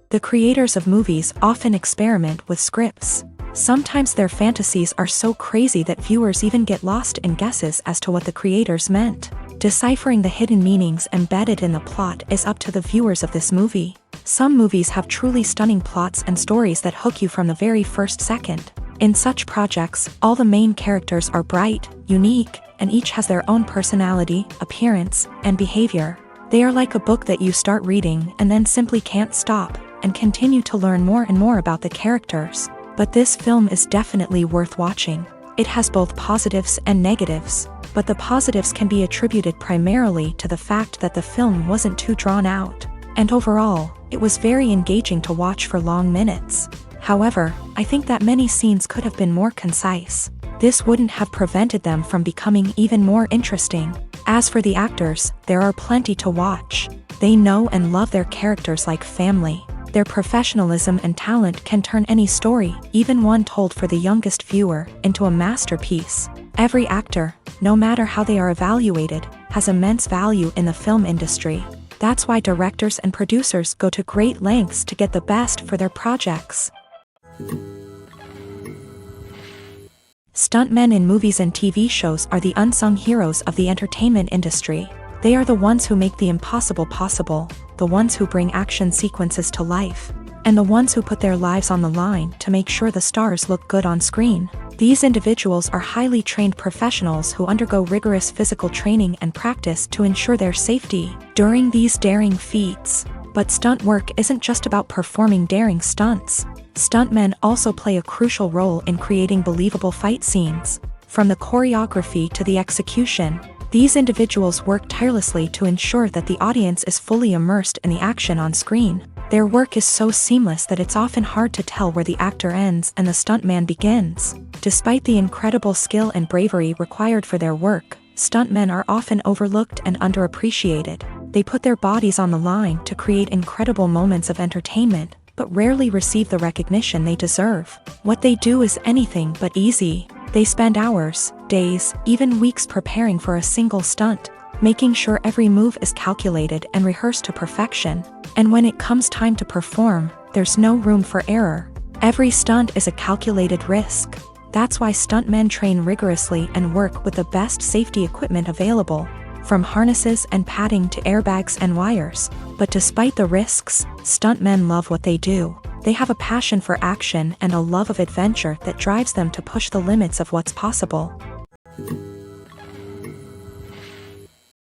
The creators of movies often experiment with scripts. Sometimes their fantasies are so crazy that viewers even get lost in guesses as to what the creators meant. Deciphering the hidden meanings embedded in the plot is up to the viewers of this movie. Some movies have truly stunning plots and stories that hook you from the very first second. In such projects, all the main characters are bright, unique, and each has their own personality, appearance, and behavior. They are like a book that you start reading and then simply can't stop, and continue to learn more and more about the characters. But this film is definitely worth watching. It has both positives and negatives, but the positives can be attributed primarily to the fact that the film wasn't too drawn out, and overall, it was very engaging to watch for long minutes. However, I think that many scenes could have been more concise. This wouldn't have prevented them from becoming even more interesting. As for the actors, there are plenty to watch. They know and love their characters like family. Their professionalism and talent can turn any story, even one told for the youngest viewer, into a masterpiece. Every actor, no matter how they are evaluated, has immense value in the film industry. That's why directors and producers go to great lengths to get the best for their projects. Stuntmen in movies and TV shows are the unsung heroes of the entertainment industry. They are the ones who make the impossible possible, the ones who bring action sequences to life, and the ones who put their lives on the line to make sure the stars look good on screen. These individuals are highly trained professionals who undergo rigorous physical training and practice to ensure their safety during these daring feats. But stunt work isn't just about performing daring stunts. Stuntmen also play a crucial role in creating believable fight scenes. From the choreography to the execution, these individuals work tirelessly to ensure that the audience is fully immersed in the action on screen. Their work is so seamless that it's often hard to tell where the actor ends and the stuntman begins. Despite the incredible skill and bravery required for their work, stuntmen are often overlooked and underappreciated. They put their bodies on the line to create incredible moments of entertainment, but rarely receive the recognition they deserve. What they do is anything but easy. They spend hours, days, even weeks preparing for a single stunt, making sure every move is calculated and rehearsed to perfection. And when it comes time to perform, there's no room for error. Every stunt is a calculated risk. That's why stuntmen train rigorously and work with the best safety equipment available, from harnesses and padding to airbags and wires. But despite the risks, stuntmen love what they do. They have a passion for action and a love of adventure that drives them to push the limits of what's possible.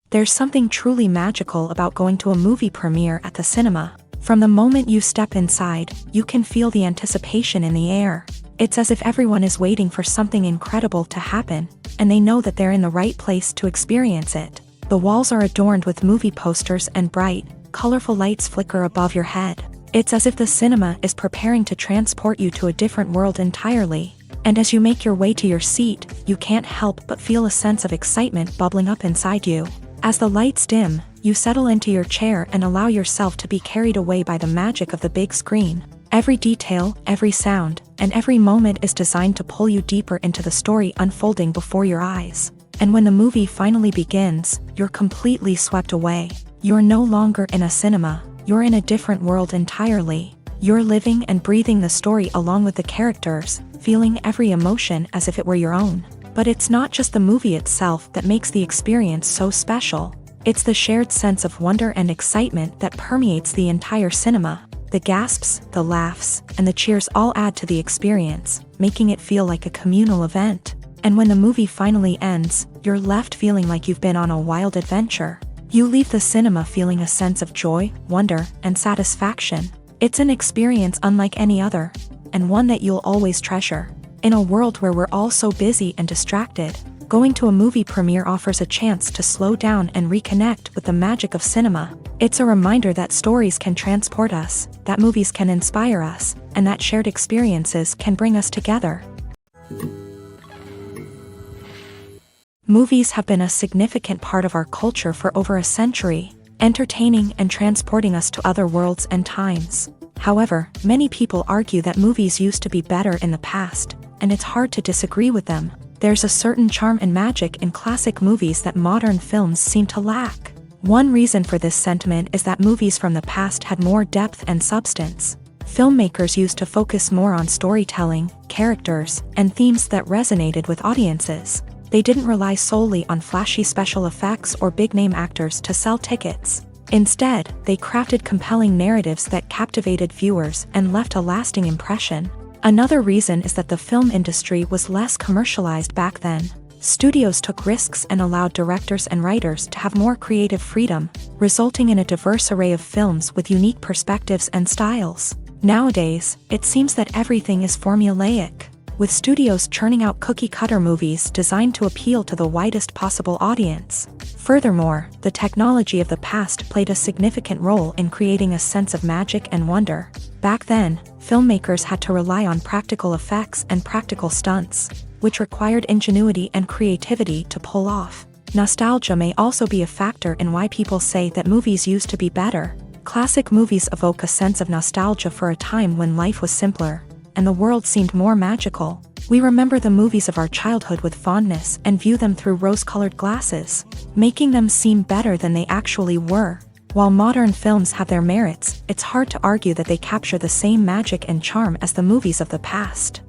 There's something truly magical about going to a movie premiere at the cinema. From the moment you step inside, you can feel the anticipation in the air. It's as if everyone is waiting for something incredible to happen, and they know that they're in the right place to experience it. The walls are adorned with movie posters and bright, colorful lights flicker above your head. It's as if the cinema is preparing to transport you to a different world entirely. And as you make your way to your seat, you can't help but feel a sense of excitement bubbling up inside you. As the lights dim, you settle into your chair and allow yourself to be carried away by the magic of the big screen. Every detail, every sound, and every moment is designed to pull you deeper into the story unfolding before your eyes. And when the movie finally begins, you're completely swept away. You're no longer in a cinema. You're in a different world entirely. You're living and breathing the story along with the characters, feeling every emotion as if it were your own. But it's not just the movie itself that makes the experience so special. It's the shared sense of wonder and excitement that permeates the entire cinema. The gasps, the laughs, and the cheers all add to the experience, making it feel like a communal event. And when the movie finally ends, you're left feeling like you've been on a wild adventure. You leave the cinema feeling a sense of joy, wonder, and satisfaction. It's an experience unlike any other, and one that you'll always treasure. In a world where we're all so busy and distracted, going to a movie premiere offers a chance to slow down and reconnect with the magic of cinema. It's a reminder that stories can transport us, that movies can inspire us, and that shared experiences can bring us together. Movies have been a significant part of our culture for over a century, entertaining and transporting us to other worlds and times. However, many people argue that movies used to be better in the past, and it's hard to disagree with them. There's a certain charm and magic in classic movies that modern films seem to lack. One reason for this sentiment is that movies from the past had more depth and substance. Filmmakers used to focus more on storytelling, characters, and themes that resonated with audiences. They didn't rely solely on flashy special effects or big-name actors to sell tickets. Instead, they crafted compelling narratives that captivated viewers and left a lasting impression. Another reason is that the film industry was less commercialized back then. Studios took risks and allowed directors and writers to have more creative freedom, resulting in a diverse array of films with unique perspectives and styles. Nowadays, it seems that everything is formulaic, with studios churning out cookie-cutter movies designed to appeal to the widest possible audience. Furthermore, the technology of the past played a significant role in creating a sense of magic and wonder. Back then, filmmakers had to rely on practical effects and practical stunts, which required ingenuity and creativity to pull off. Nostalgia may also be a factor in why people say that movies used to be better. Classic movies evoke a sense of nostalgia for a time when life was simpler, and the world seemed more magical. We remember the movies of our childhood with fondness and view them through rose-colored glasses, making them seem better than they actually were. While modern films have their merits, it's hard to argue that they capture the same magic and charm as the movies of the past.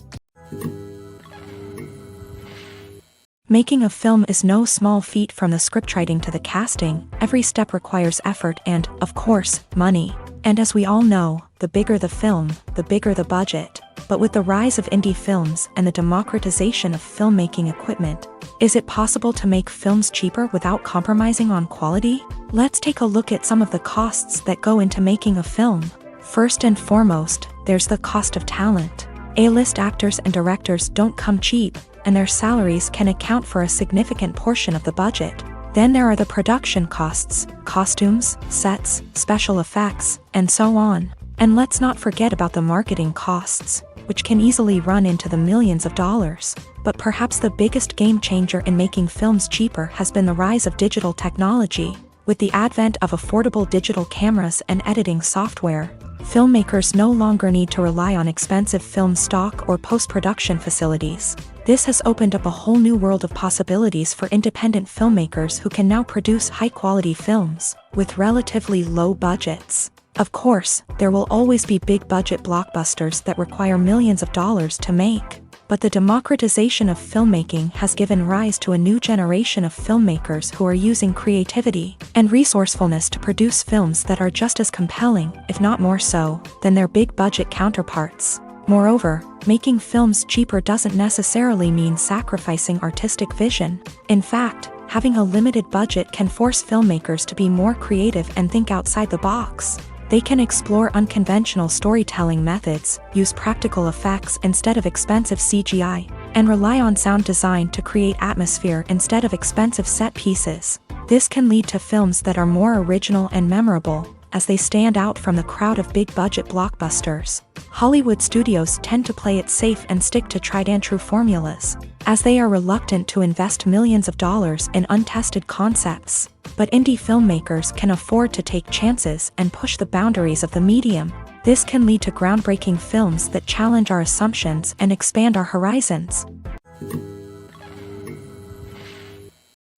Making a film is no small feat. From the scriptwriting to the casting, every step requires effort and, of course, money. And as we all know, the bigger the film, the bigger the budget. But with the rise of indie films and the democratization of filmmaking equipment, is it possible to make films cheaper without compromising on quality? Let's take a look at some of the costs that go into making a film. First and foremost, there's the cost of talent. A-list actors and directors don't come cheap, and their salaries can account for a significant portion of the budget. Then there are the production costs, costumes, sets, special effects, and so on. And let's not forget about the marketing costs, which can easily run into the millions of dollars. But perhaps the biggest game changer in making films cheaper has been the rise of digital technology. With the advent of affordable digital cameras and editing software, filmmakers no longer need to rely on expensive film stock or post-production facilities. This has opened up a whole new world of possibilities for independent filmmakers who can now produce high-quality films with relatively low budgets. Of course, there will always be big-budget blockbusters that require millions of dollars to make. But the democratization of filmmaking has given rise to a new generation of filmmakers who are using creativity and resourcefulness to produce films that are just as compelling, if not more so, than their big-budget counterparts. Moreover, making films cheaper doesn't necessarily mean sacrificing artistic vision. In fact, having a limited budget can force filmmakers to be more creative and think outside the box. They can explore unconventional storytelling methods, use practical effects instead of expensive CGI, and rely on sound design to create atmosphere instead of expensive set pieces. This can lead to films that are more original and memorable, as they stand out from the crowd of big-budget blockbusters. Hollywood studios tend to play it safe and stick to tried-and-true formulas, as they are reluctant to invest millions of dollars in untested concepts. But indie filmmakers can afford to take chances and push the boundaries of the medium. This can lead to groundbreaking films that challenge our assumptions and expand our horizons.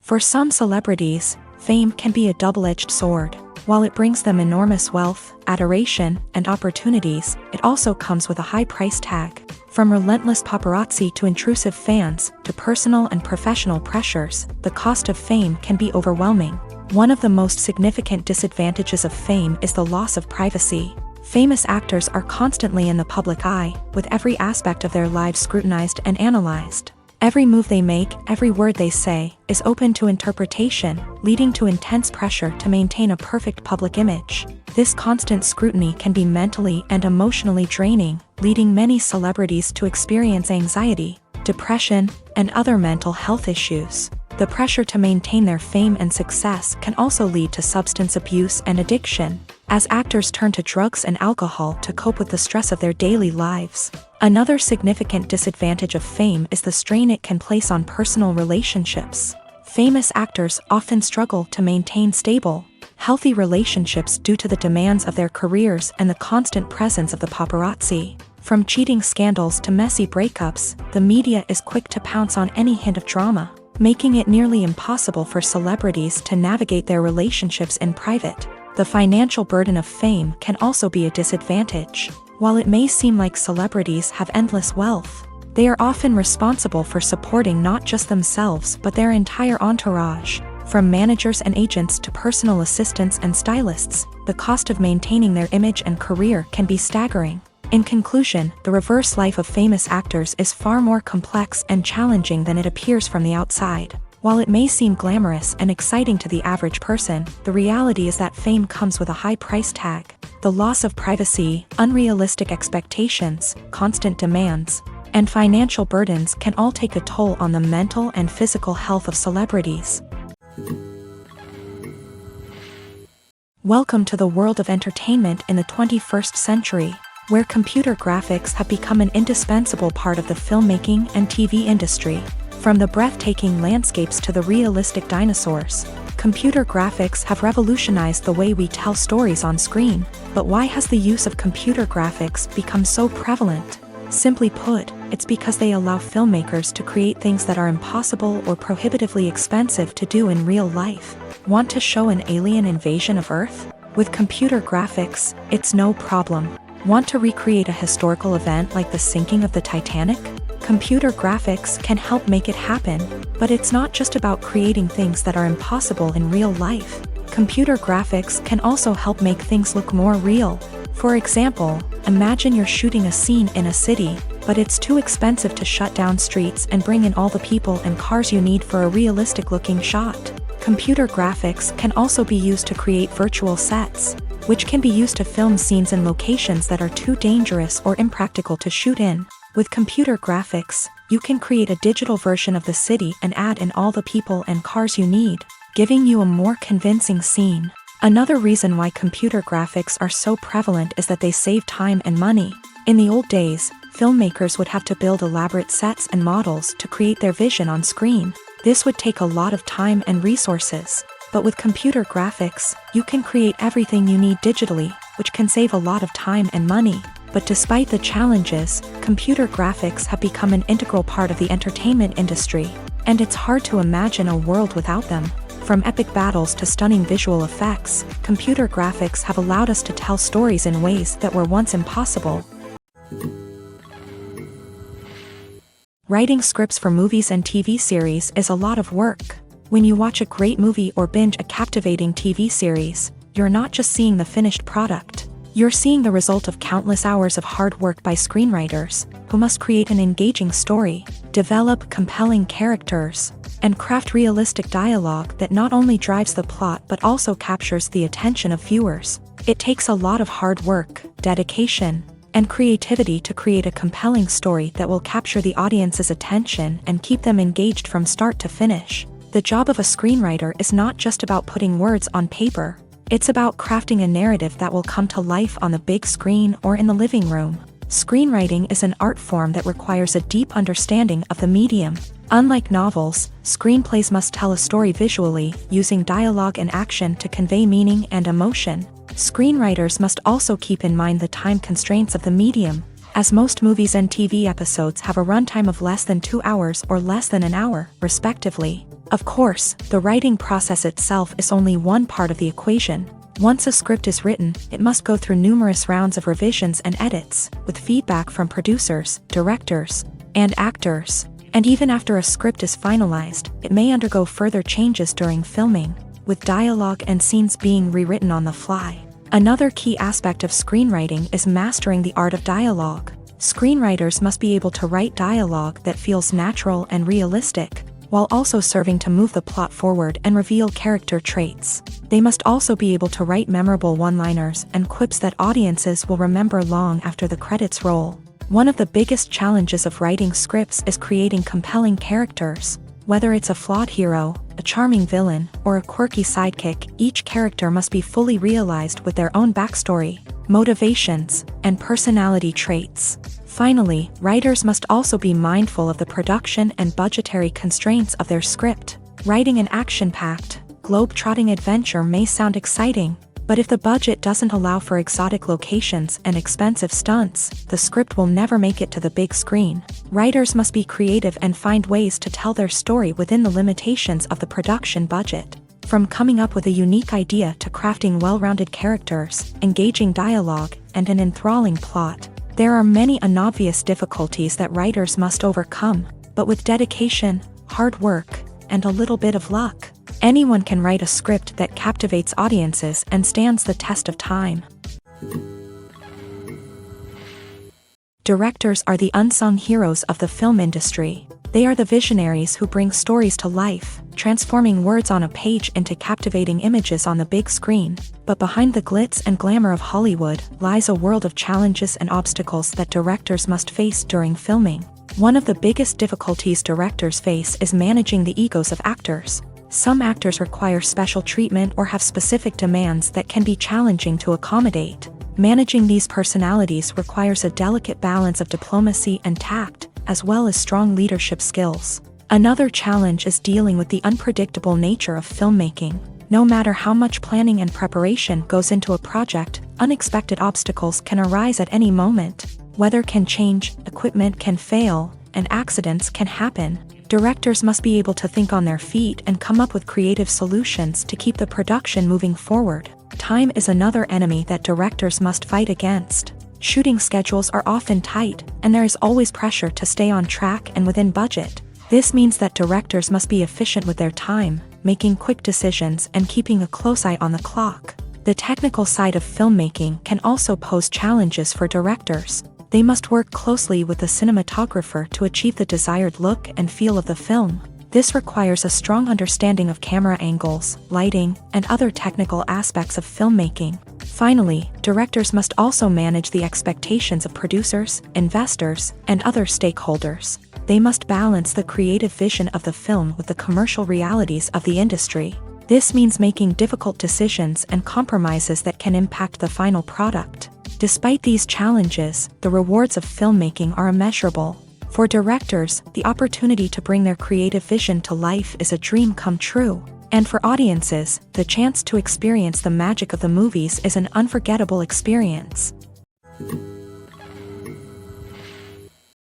For some celebrities, fame can be a double-edged sword. While it brings them enormous wealth, adoration, and opportunities, it also comes with a high price tag. From relentless paparazzi to intrusive fans, to personal and professional pressures, the cost of fame can be overwhelming. One of the most significant disadvantages of fame is the loss of privacy. Famous actors are constantly in the public eye, with every aspect of their lives scrutinized and analyzed. Every move they make, every word they say, is open to interpretation, leading to intense pressure to maintain a perfect public image. This constant scrutiny can be mentally and emotionally draining, leading many celebrities to experience anxiety, depression, and other mental health issues. The pressure to maintain their fame and success can also lead to substance abuse and addiction, as actors turn to drugs and alcohol to cope with the stress of their daily lives. Another significant disadvantage of fame is the strain it can place on personal relationships. Famous actors often struggle to maintain stable, healthy relationships due to the demands of their careers and the constant presence of the paparazzi. From cheating scandals to messy breakups, the media is quick to pounce on any hint of drama. making it nearly impossible for celebrities to navigate their relationships in private. The financial burden of fame can also be a disadvantage. While it may seem like celebrities have endless wealth, they are often responsible for supporting not just themselves but their entire entourage. From managers and agents to personal assistants and stylists, the cost of maintaining their image and career can be staggering. In conclusion, the reverse life of famous actors is far more complex and challenging than it appears from the outside. While it may seem glamorous and exciting to the average person, the reality is that fame comes with a high price tag. The loss of privacy, unrealistic expectations, constant demands, and financial burdens can all take a toll on the mental and physical health of celebrities. Welcome to the world of entertainment in the 21st century, where computer graphics have become an indispensable part of the filmmaking and TV industry. From the breathtaking landscapes to the realistic dinosaurs, computer graphics have revolutionized the way we tell stories on screen. But why has the use of computer graphics become so prevalent? Simply put, it's because they allow filmmakers to create things that are impossible or prohibitively expensive to do in real life. Want to show an alien invasion of Earth? With computer graphics, it's no problem. Want to recreate a historical event like the sinking of the Titanic? Computer graphics can help make it happen, but it's not just about creating things that are impossible in real life. Computer graphics can also help make things look more real. For example, imagine you're shooting a scene in a city, but it's too expensive to shut down streets and bring in all the people and cars you need for a realistic-looking shot. Computer graphics can also be used to create virtual sets, which can be used to film scenes in locations that are too dangerous or impractical to shoot in. With computer graphics, you can create a digital version of the city and add in all the people and cars you need, giving you a more convincing scene. Another reason why computer graphics are so prevalent is that they save time and money. In the old days, filmmakers would have to build elaborate sets and models to create their vision on screen. This would take a lot of time and resources. But with computer graphics, you can create everything you need digitally, which can save a lot of time and money. But despite the challenges, computer graphics have become an integral part of the entertainment industry, and it's hard to imagine a world without them. From epic battles to stunning visual effects, computer graphics have allowed us to tell stories in ways that were once impossible. Writing scripts for movies and TV series is a lot of work. When you watch a great movie or binge a captivating TV series, you're not just seeing the finished product. You're seeing the result of countless hours of hard work by screenwriters, who must create an engaging story, develop compelling characters, and craft realistic dialogue that not only drives the plot but also captures the attention of viewers. It takes a lot of hard work, dedication, and creativity to create a compelling story that will capture the audience's attention and keep them engaged from start to finish. The job of a screenwriter is not just about putting words on paper. It's about crafting a narrative that will come to life on the big screen or in the living room. Screenwriting is an art form that requires a deep understanding of the medium. Unlike novels, screenplays must tell a story visually, using dialogue and action to convey meaning and emotion. Screenwriters must also keep in mind the time constraints of the medium, as most movies and TV episodes have a runtime of less than 2 hours or less than an hour, respectively. Of course, the writing process itself is only one part of the equation. Once a script is written, it must go through numerous rounds of revisions and edits, with feedback from producers, directors, and actors. And even after a script is finalized, it may undergo further changes during filming, with dialogue and scenes being rewritten on the fly. Another key aspect of screenwriting is mastering the art of dialogue. Screenwriters must be able to write dialogue that feels natural and realistic, while also serving to move the plot forward and reveal character traits. They must also be able to write memorable one-liners and quips that audiences will remember long after the credits roll. One of the biggest challenges of writing scripts is creating compelling characters. Whether it's a flawed hero, a charming villain, or a quirky sidekick, each character must be fully realized with their own backstory, motivations, and personality traits. Finally, writers must also be mindful of the production and budgetary constraints of their script. Writing an action-packed, globe-trotting adventure may sound exciting, But if the budget doesn't allow for exotic locations and expensive stunts, the script will never make it to the big screen. Writers must be creative and find ways to tell their story within the limitations of the production budget. From coming up with a unique idea to crafting well-rounded characters, engaging dialogue, and an enthralling plot, there are many unobvious difficulties that writers must overcome, but with dedication, hard work, and a little bit of luck, anyone can write a script that captivates audiences and stands the test of time. Directors are the unsung heroes of the film industry. They are the visionaries who bring stories to life, transforming words on a page into captivating images on the big screen. But behind the glitz and glamour of Hollywood lies a world of challenges and obstacles that directors must face during filming. One of the biggest difficulties directors face is managing the egos of actors. Some actors require special treatment or have specific demands that can be challenging to accommodate. Managing these personalities requires a delicate balance of diplomacy and tact, as well as strong leadership skills. Another challenge is dealing with the unpredictable nature of filmmaking. No matter how much planning and preparation goes into a project, unexpected obstacles can arise at any moment. Weather can change, equipment can fail, and accidents can happen. Directors must be able to think on their feet and come up with creative solutions to keep the production moving forward. Time is another enemy that directors must fight against. Shooting schedules are often tight, and there is always pressure to stay on track and within budget. This means that directors must be efficient with their time, making quick decisions and keeping a close eye on the clock. The technical side of filmmaking can also pose challenges for directors. They must work closely with the cinematographer to achieve the desired look and feel of the film. This requires a strong understanding of camera angles, lighting, and other technical aspects of filmmaking. Finally, directors must also manage the expectations of producers, investors, and other stakeholders. They must balance the creative vision of the film with the commercial realities of the industry. This means making difficult decisions and compromises that can impact the final product. Despite these challenges, the rewards of filmmaking are immeasurable. For directors, the opportunity to bring their creative vision to life is a dream come true. And for audiences, the chance to experience the magic of the movies is an unforgettable experience.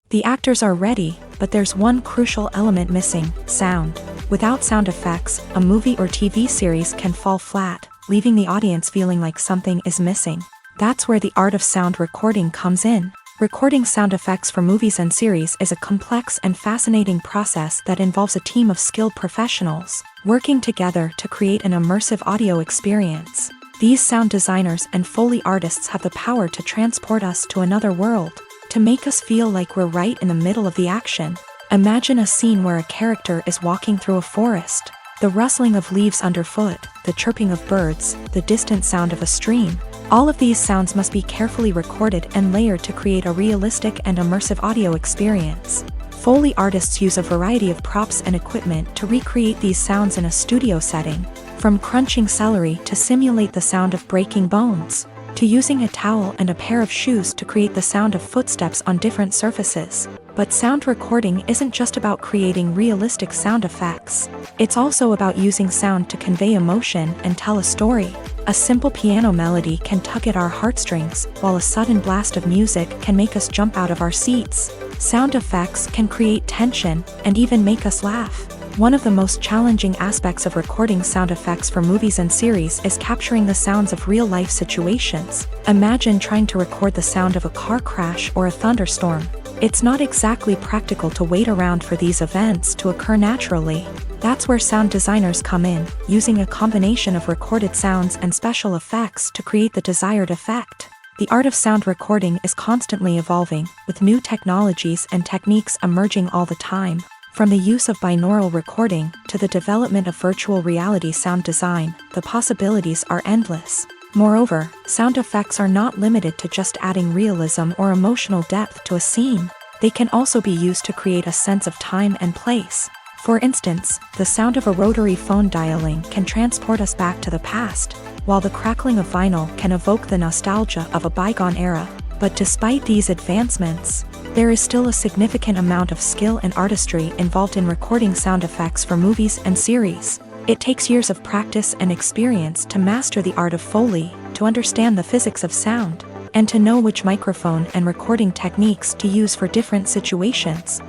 The actors are ready, but there's one crucial element missing: sound. Without sound effects, a movie or TV series can fall flat, leaving the audience feeling like something is missing. That's where the art of sound recording comes in. Recording sound effects for movies and series is a complex and fascinating process that involves a team of skilled professionals working together to create an immersive audio experience. These sound designers and Foley artists have the power to transport us to another world, to make us feel like we're right in the middle of the action. Imagine a scene where a character is walking through a forest. The rustling of leaves underfoot, the chirping of birds, the distant sound of a stream. All of these sounds must be carefully recorded and layered to create a realistic and immersive audio experience. Foley artists use a variety of props and equipment to recreate these sounds in a studio setting, from crunching celery to simulate the sound of breaking bones, to using a towel and a pair of shoes to create the sound of footsteps on different surfaces. But sound recording isn't just about creating realistic sound effects. It's also about using sound to convey emotion and tell a story. A simple piano melody can tug at our heartstrings, while a sudden blast of music can make us jump out of our seats. Sound effects can create tension and even make us laugh. One of the most challenging aspects of recording sound effects for movies and series is capturing the sounds of real-life situations. Imagine trying to record the sound of a car crash or a thunderstorm. It's not exactly practical to wait around for these events to occur naturally. That's where sound designers come in, using a combination of recorded sounds and special effects to create the desired effect. The art of sound recording is constantly evolving, with new technologies and techniques emerging all the time. From the use of binaural recording to the development of virtual reality sound design, the possibilities are endless. Moreover, sound effects are not limited to just adding realism or emotional depth to a scene. They can also be used to create a sense of time and place. For instance, the sound of a rotary phone dialing can transport us back to the past, while the crackling of vinyl can evoke the nostalgia of a bygone era. But despite these advancements, there is still a significant amount of skill and artistry involved in recording sound effects for movies and series. It takes years of practice and experience to master the art of Foley, to understand the physics of sound, and to know which microphone and recording techniques to use for different situations.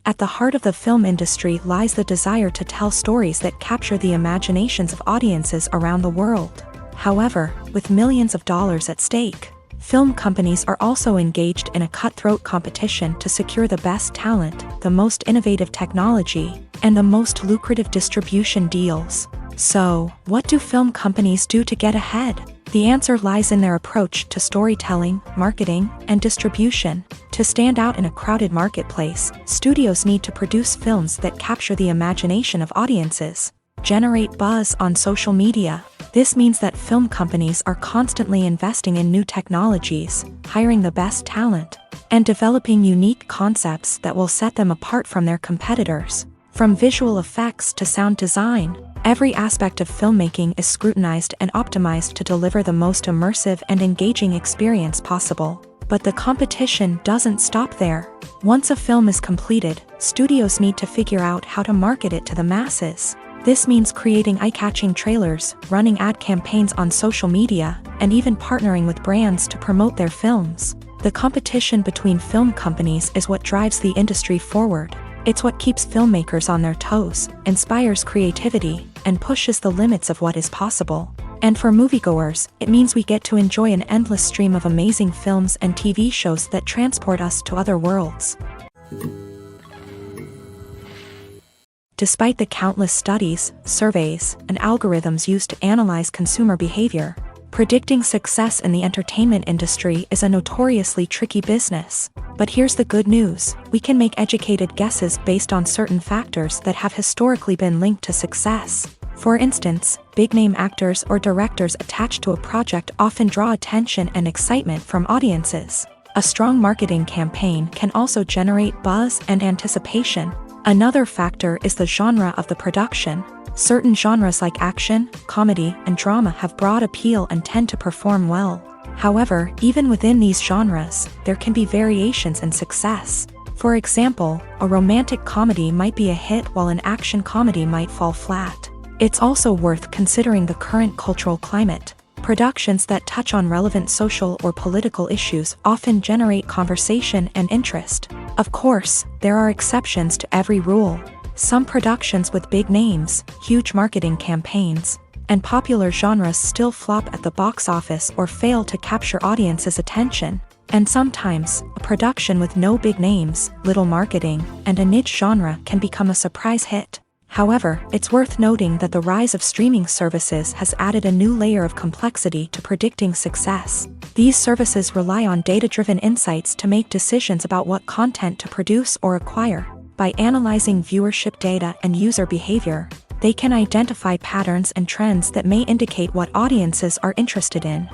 At the heart of the film industry lies the desire to tell stories that capture the imaginations of audiences around the world. However, with millions of dollars at stake, film companies are also engaged in a cutthroat competition to secure the best talent, the most innovative technology, and the most lucrative distribution deals. So, what do film companies do to get ahead? The answer lies in their approach to storytelling, marketing, and distribution. To stand out in a crowded marketplace, studios need to produce films that capture the imagination of audiences, generate buzz on social media. This means that film companies are constantly investing in new technologies, hiring the best talent, and developing unique concepts that will set them apart from their competitors. From visual effects to sound design, every aspect of filmmaking is scrutinized and optimized to deliver the most immersive and engaging experience possible. But the competition doesn't stop there. Once a film is completed, studios need to figure out how to market it to the masses. This means creating eye-catching trailers, running ad campaigns on social media, and even partnering with brands to promote their films. The competition between film companies is what drives the industry forward. It's what keeps filmmakers on their toes, inspires creativity, and pushes the limits of what is possible. And for moviegoers, it means we get to enjoy an endless stream of amazing films and TV shows that transport us to other worlds. Despite the countless studies, surveys, and algorithms used to analyze consumer behavior, predicting success in the entertainment industry is a notoriously tricky business. But here's the good news: we can make educated guesses based on certain factors that have historically been linked to success. For instance, big-name actors or directors attached to a project often draw attention and excitement from audiences. A strong marketing campaign can also generate buzz and anticipation. Another factor is the genre of the production. Certain genres like action, comedy, and drama have broad appeal and tend to perform well. However, even within these genres, there can be variations in success. For example, a romantic comedy might be a hit while an action comedy might fall flat. It's also worth considering the current cultural climate. Productions that touch on relevant social or political issues often generate conversation and interest. Of course, there are exceptions to every rule. Some productions with big names, huge marketing campaigns, and popular genres still flop at the box office or fail to capture audiences' attention. And sometimes, a production with no big names, little marketing, and a niche genre can become a surprise hit. However, it's worth noting that the rise of streaming services has added a new layer of complexity to predicting success. These services rely on data-driven insights to make decisions about what content to produce or acquire. By analyzing viewership data and user behavior, they can identify patterns and trends that may indicate what audiences are interested in.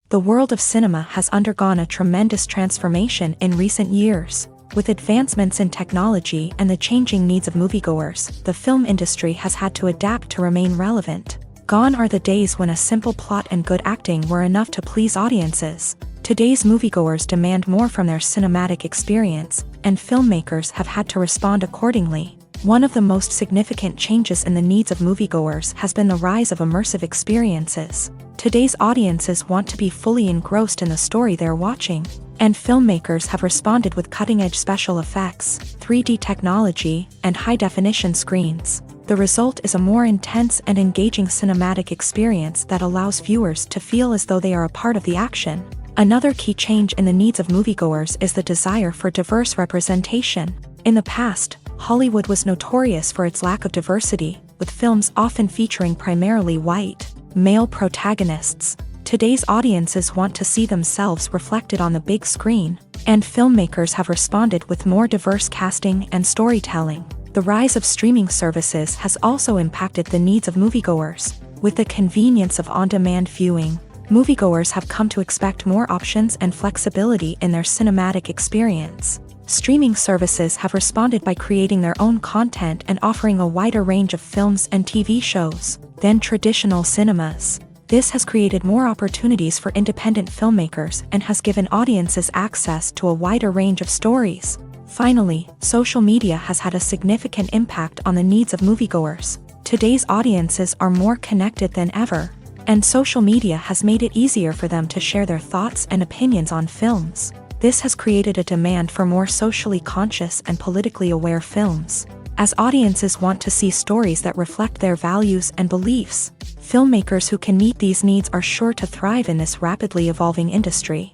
The world of cinema has undergone a tremendous transformation in recent years. With advancements in technology and the changing needs of moviegoers, the film industry has had to adapt to remain relevant. Gone are the days when a simple plot and good acting were enough to please audiences. Today's moviegoers demand more from their cinematic experience, and filmmakers have had to respond accordingly. One of the most significant changes in the needs of moviegoers has been the rise of immersive experiences. Today's audiences want to be fully engrossed in the story they're watching, and filmmakers have responded with cutting-edge special effects, 3D technology, and high-definition screens. The result is a more intense and engaging cinematic experience that allows viewers to feel as though they are a part of the action. Another key change in the needs of moviegoers is the desire for diverse representation. In the past, Hollywood was notorious for its lack of diversity, with films often featuring primarily white, male protagonists. Today's audiences want to see themselves reflected on the big screen, and filmmakers have responded with more diverse casting and storytelling. The rise of streaming services has also impacted the needs of moviegoers. With the convenience of on-demand viewing, moviegoers have come to expect more options and flexibility in their cinematic experience. Streaming services have responded by creating their own content and offering a wider range of films and TV shows than traditional cinemas. This has created more opportunities for independent filmmakers and has given audiences access to a wider range of stories. Finally, social media has had a significant impact on the needs of moviegoers. Today's audiences are more connected than ever, and social media has made it easier for them to share their thoughts and opinions on films. This has created a demand for more socially conscious and politically aware films. As audiences want to see stories that reflect their values and beliefs, filmmakers who can meet these needs are sure to thrive in this rapidly evolving industry.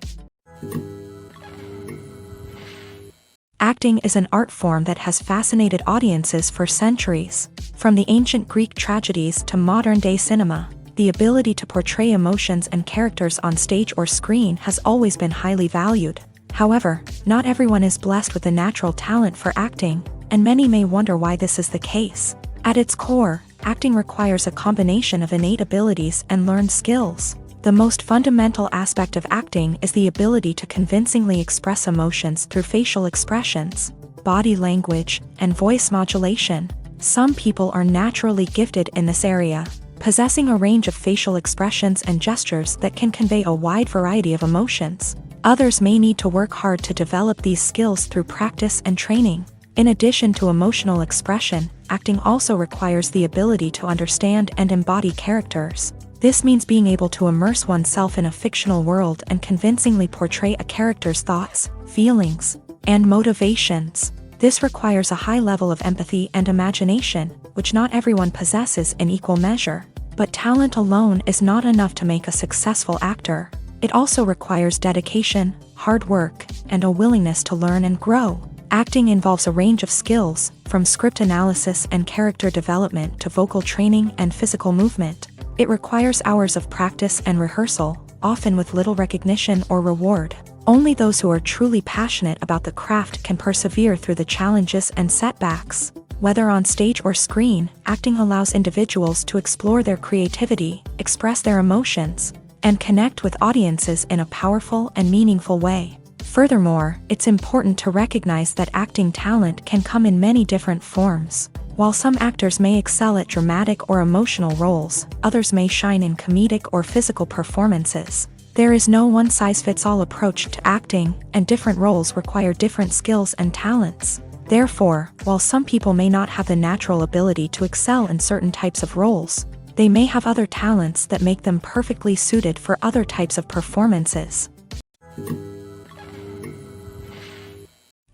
Acting is an art form that has fascinated audiences for centuries. From the ancient Greek tragedies to modern-day cinema, the ability to portray emotions and characters on stage or screen has always been highly valued. However, not everyone is blessed with the natural talent for acting, and many may wonder why this is the case. At its core, acting requires a combination of innate abilities and learned skills. The most fundamental aspect of acting is the ability to convincingly express emotions through facial expressions, body language, and voice modulation. Some people are naturally gifted in this area, possessing a range of facial expressions and gestures that can convey a wide variety of emotions. Others may need to work hard to develop these skills through practice and training. In addition to emotional expression, acting also requires the ability to understand and embody characters. This means being able to immerse oneself in a fictional world and convincingly portray a character's thoughts, feelings, and motivations. This requires a high level of empathy and imagination, which not everyone possesses in equal measure. But talent alone is not enough to make a successful actor. It also requires dedication, hard work, and a willingness to learn and grow. Acting involves a range of skills, from script analysis and character development to vocal training and physical movement. It requires hours of practice and rehearsal, often with little recognition or reward. Only those who are truly passionate about the craft can persevere through the challenges and setbacks. Whether on stage or screen, acting allows individuals to explore their creativity, express their emotions, and connect with audiences in a powerful and meaningful way. Furthermore, it's important to recognize that acting talent can come in many different forms. While some actors may excel at dramatic or emotional roles, others may shine in comedic or physical performances. There is no one-size-fits-all approach to acting, and different roles require different skills and talents. Therefore, while some people may not have the natural ability to excel in certain types of roles, they may have other talents that make them perfectly suited for other types of performances.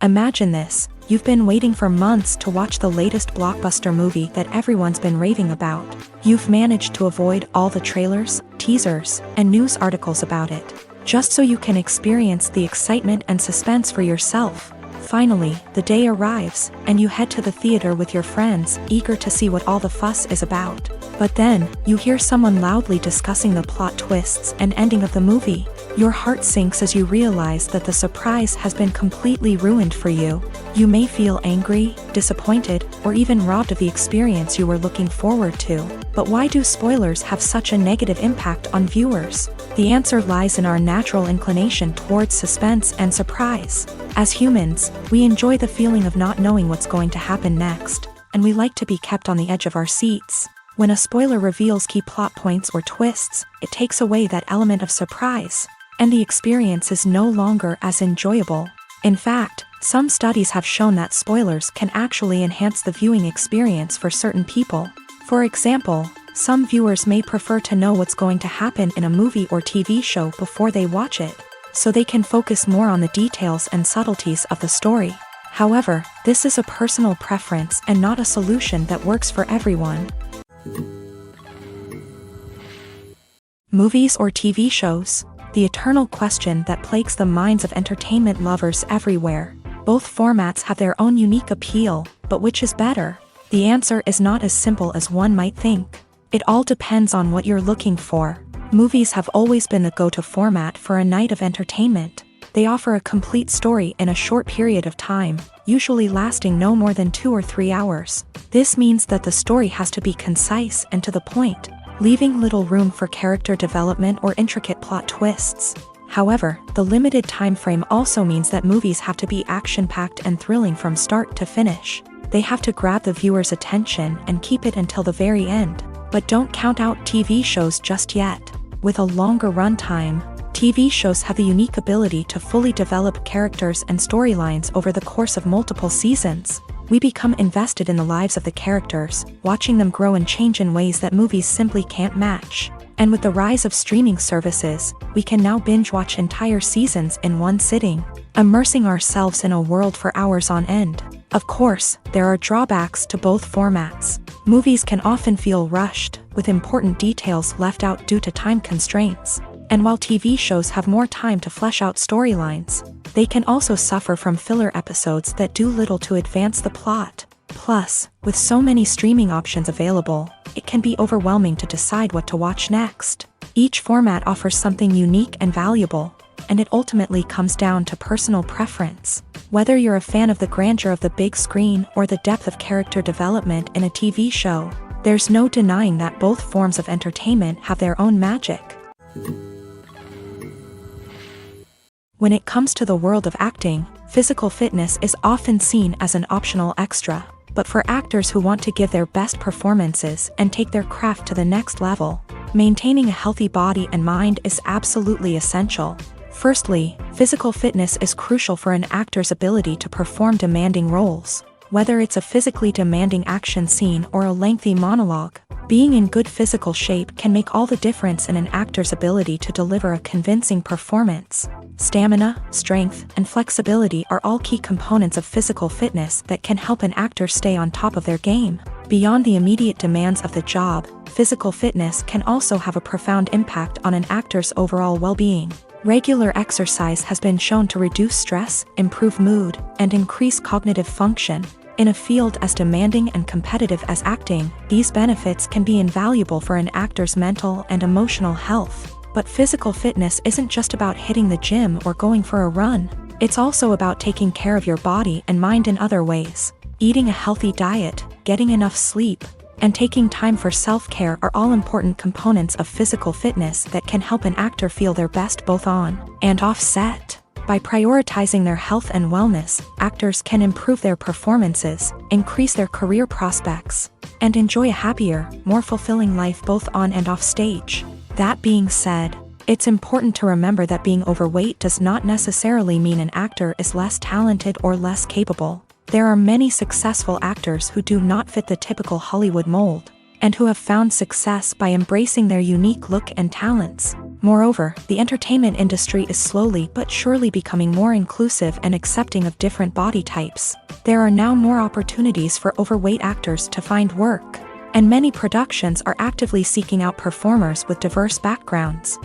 Imagine this: you've been waiting for months to watch the latest blockbuster movie that everyone's been raving about. You've managed to avoid all the trailers, teasers, and news articles about it, just so you can experience the excitement and suspense for yourself. Finally, the day arrives, and you head to the theater with your friends, eager to see what all the fuss is about. But then, you hear someone loudly discussing the plot twists and ending of the movie. Your heart sinks as you realize that the surprise has been completely ruined for you. You may feel angry, disappointed, or even robbed of the experience you were looking forward to. But why do spoilers have such a negative impact on viewers? The answer lies in our natural inclination towards suspense and surprise. As humans, we enjoy the feeling of not knowing what's going to happen next, and we like to be kept on the edge of our seats. When a spoiler reveals key plot points or twists, it takes away that element of surprise, and the experience is no longer as enjoyable. In fact, some studies have shown that spoilers can actually enhance the viewing experience for certain people. For example, some viewers may prefer to know what's going to happen in a movie or TV show before they watch it, so they can focus more on the details and subtleties of the story. However, this is a personal preference and not a solution that works for everyone. Movies or TV shows? The eternal question that plagues the minds of entertainment lovers everywhere. Both formats have their own unique appeal, but which is better? The answer is not as simple as one might think. It all depends on what you're looking for. Movies have always been the go-to format for a night of entertainment. They offer a complete story in a short period of time, usually lasting no more than 2 or 3 hours. This means that the story has to be concise and to the point, leaving little room for character development or intricate plot twists. However, the limited time frame also means that movies have to be action-packed and thrilling from start to finish. They have to grab the viewer's attention and keep it until the very end. But don't count out TV shows just yet. With a longer runtime, TV shows have the unique ability to fully develop characters and storylines over the course of multiple seasons. We become invested in the lives of the characters, watching them grow and change in ways that movies simply can't match. And with the rise of streaming services, we can now binge-watch entire seasons in one sitting, immersing ourselves in a world for hours on end. Of course, there are drawbacks to both formats. Movies can often feel rushed, with important details left out due to time constraints. And while TV shows have more time to flesh out storylines, they can also suffer from filler episodes that do little to advance the plot. Plus, with so many streaming options available, it can be overwhelming to decide what to watch next. Each format offers something unique and valuable, and it ultimately comes down to personal preference. Whether you're a fan of the grandeur of the big screen or the depth of character development in a TV show, there's no denying that both forms of entertainment have their own magic. When it comes to the world of acting, physical fitness is often seen as an optional extra. But for actors who want to give their best performances and take their craft to the next level, maintaining a healthy body and mind is absolutely essential. Firstly, physical fitness is crucial for an actor's ability to perform demanding roles. Whether it's a physically demanding action scene or a lengthy monologue, being in good physical shape can make all the difference in an actor's ability to deliver a convincing performance. Stamina, strength, and flexibility are all key components of physical fitness that can help an actor stay on top of their game. Beyond the immediate demands of the job, physical fitness can also have a profound impact on an actor's overall well-being. Regular exercise has been shown to reduce stress, improve mood, and increase cognitive function. In a field as demanding and competitive as acting, these benefits can be invaluable for an actor's mental and emotional health. But physical fitness isn't just about hitting the gym or going for a run. It's also about taking care of your body and mind in other ways. Eating a healthy diet, getting enough sleep, and taking time for self-care are all important components of physical fitness that can help an actor feel their best both on and off set. By prioritizing their health and wellness, actors can improve their performances, increase their career prospects, and enjoy a happier, more fulfilling life both on and off stage. That being said, it's important to remember that being overweight does not necessarily mean an actor is less talented or less capable. There are many successful actors who do not fit the typical Hollywood mold, and who have found success by embracing their unique look and talents. Moreover, the entertainment industry is slowly but surely becoming more inclusive and accepting of different body types. There are now more opportunities for overweight actors to find work, and many productions are actively seeking out performers with diverse backgrounds.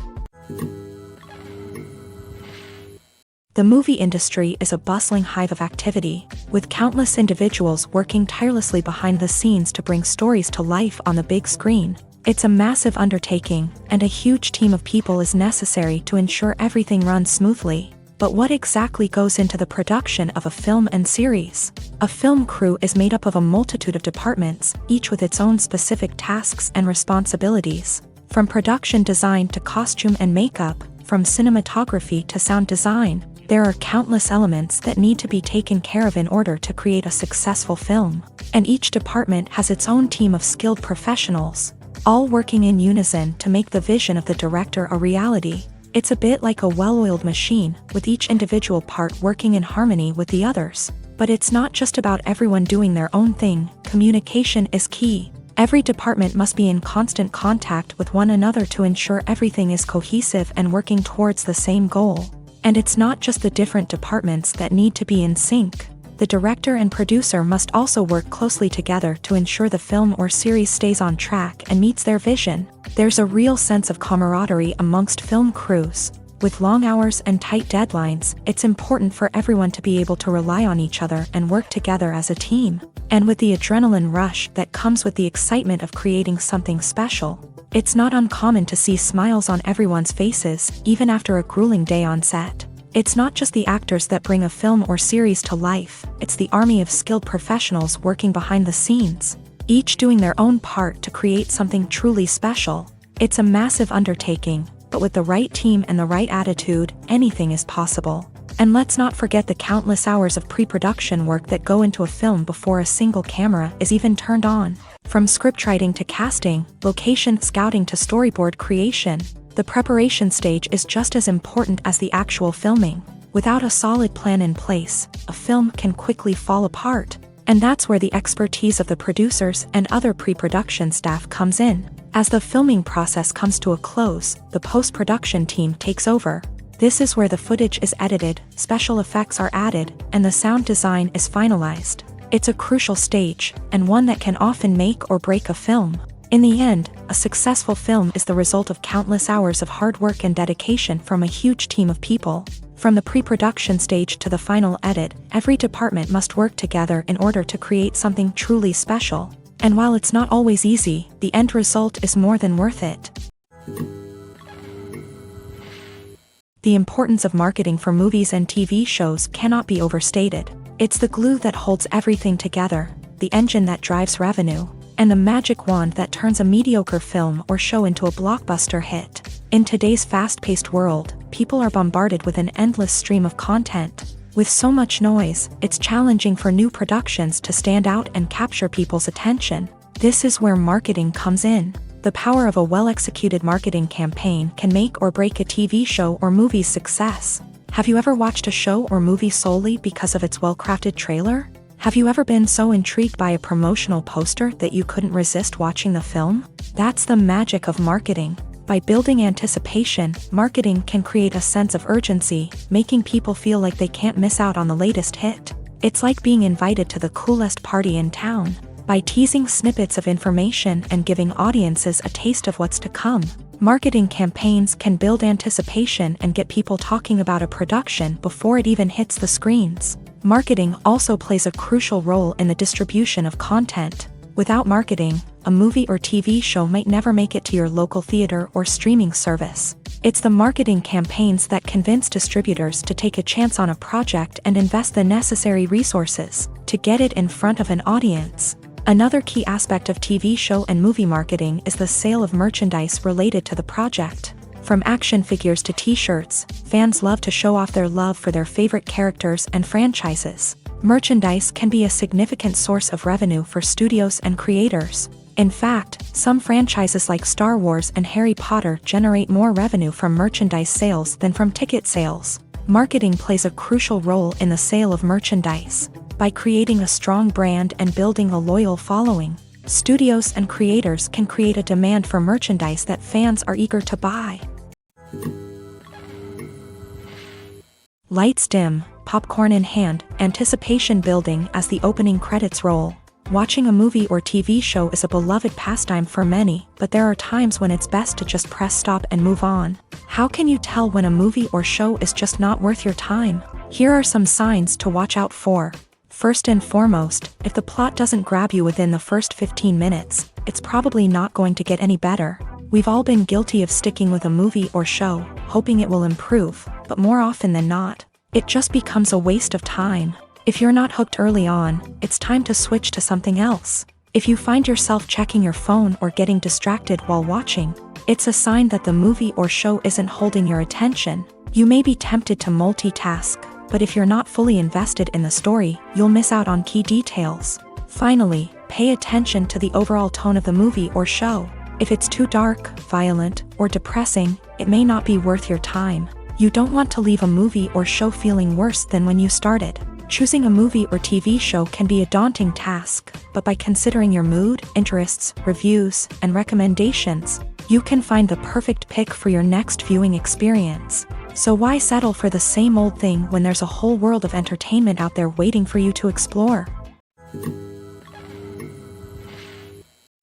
The movie industry is a bustling hive of activity, with countless individuals working tirelessly behind the scenes to bring stories to life on the big screen. It's a massive undertaking, and a huge team of people is necessary to ensure everything runs smoothly. But what exactly goes into the production of a film and series? A film crew is made up of a multitude of departments, each with its own specific tasks and responsibilities. From production design to costume and makeup, from cinematography to sound design, there are countless elements that need to be taken care of in order to create a successful film. And each department has its own team of skilled professionals, all working in unison to make the vision of the director a reality. It's a bit like a well-oiled machine, with each individual part working in harmony with the others. But it's not just about everyone doing their own thing. Communication is key. Every department must be in constant contact with one another to ensure everything is cohesive and working towards the same goal. And it's not just the different departments that need to be in sync. The director and producer must also work closely together to ensure the film or series stays on track and meets their vision. There's a real sense of camaraderie amongst film crews. With long hours and tight deadlines, it's important for everyone to be able to rely on each other and work together as a team. And with the adrenaline rush that comes with the excitement of creating something special, it's not uncommon to see smiles on everyone's faces, even after a grueling day on set. It's not just the actors that bring a film or series to life, it's the army of skilled professionals working behind the scenes, each doing their own part to create something truly special. It's a massive undertaking, but with the right team and the right attitude, anything is possible. And let's not forget the countless hours of pre-production work that go into a film before a single camera is even turned on. From scriptwriting to casting, location scouting to storyboard creation, the preparation stage is just as important as the actual filming. Without a solid plan in place, a film can quickly fall apart. And that's where the expertise of the producers and other pre-production staff comes in. As the filming process comes to a close, the post-production team takes over. This is where the footage is edited, special effects are added, and the sound design is finalized. It's a crucial stage, and one that can often make or break a film. In the end, a successful film is the result of countless hours of hard work and dedication from a huge team of people. From the pre-production stage to the final edit, every department must work together in order to create something truly special. And while it's not always easy, the end result is more than worth it. The importance of marketing for movies and TV shows cannot be overstated. It's the glue that holds everything together, the engine that drives revenue, and the magic wand that turns a mediocre film or show into a blockbuster hit. In today's fast-paced world, people are bombarded with an endless stream of content. With so much noise, it's challenging for new productions to stand out and capture people's attention. This is where marketing comes in. The power of a well-executed marketing campaign can make or break a TV show or movie's success. Have you ever watched a show or movie solely because of its well-crafted trailer? Have you ever been so intrigued by a promotional poster that you couldn't resist watching the film? That's the magic of marketing. By building anticipation, marketing can create a sense of urgency, making people feel like they can't miss out on the latest hit. It's like being invited to the coolest party in town. By teasing snippets of information and giving audiences a taste of what's to come, marketing campaigns can build anticipation and get people talking about a production before it even hits the screens. Marketing also plays a crucial role in the distribution of content. Without marketing, a movie or TV show might never make it to your local theater or streaming service. It's the marketing campaigns that convince distributors to take a chance on a project and invest the necessary resources to get it in front of an audience. Another key aspect of TV show and movie marketing is the sale of merchandise related to the project. From action figures to t-shirts, fans love to show off their love for their favorite characters and franchises. Merchandise can be a significant source of revenue for studios and creators. In fact, some franchises like Star Wars and Harry Potter generate more revenue from merchandise sales than from ticket sales. Marketing plays a crucial role in the sale of merchandise. By creating a strong brand and building a loyal following, studios and creators can create a demand for merchandise that fans are eager to buy. Lights dim, popcorn in hand, anticipation building as the opening credits roll. Watching a movie or TV show is a beloved pastime for many, but there are times when it's best to just press stop and move on. How can you tell when a movie or show is just not worth your time? Here are some signs to watch out for. First and foremost, if the plot doesn't grab you within the first 15 minutes, it's probably not going to get any better. We've all been guilty of sticking with a movie or show, hoping it will improve, but more often than not, it just becomes a waste of time. If you're not hooked early on, it's time to switch to something else. If you find yourself checking your phone or getting distracted while watching, it's a sign that the movie or show isn't holding your attention. You may be tempted to multitask, but if you're not fully invested in the story, you'll miss out on key details. Finally, pay attention to the overall tone of the movie or show. If it's too dark, violent, or depressing, it may not be worth your time. You don't want to leave a movie or show feeling worse than when you started. Choosing a movie or TV show can be a daunting task, but by considering your mood, interests, reviews, and recommendations, you can find the perfect pick for your next viewing experience. So why settle for the same old thing when there's a whole world of entertainment out there waiting for you to explore?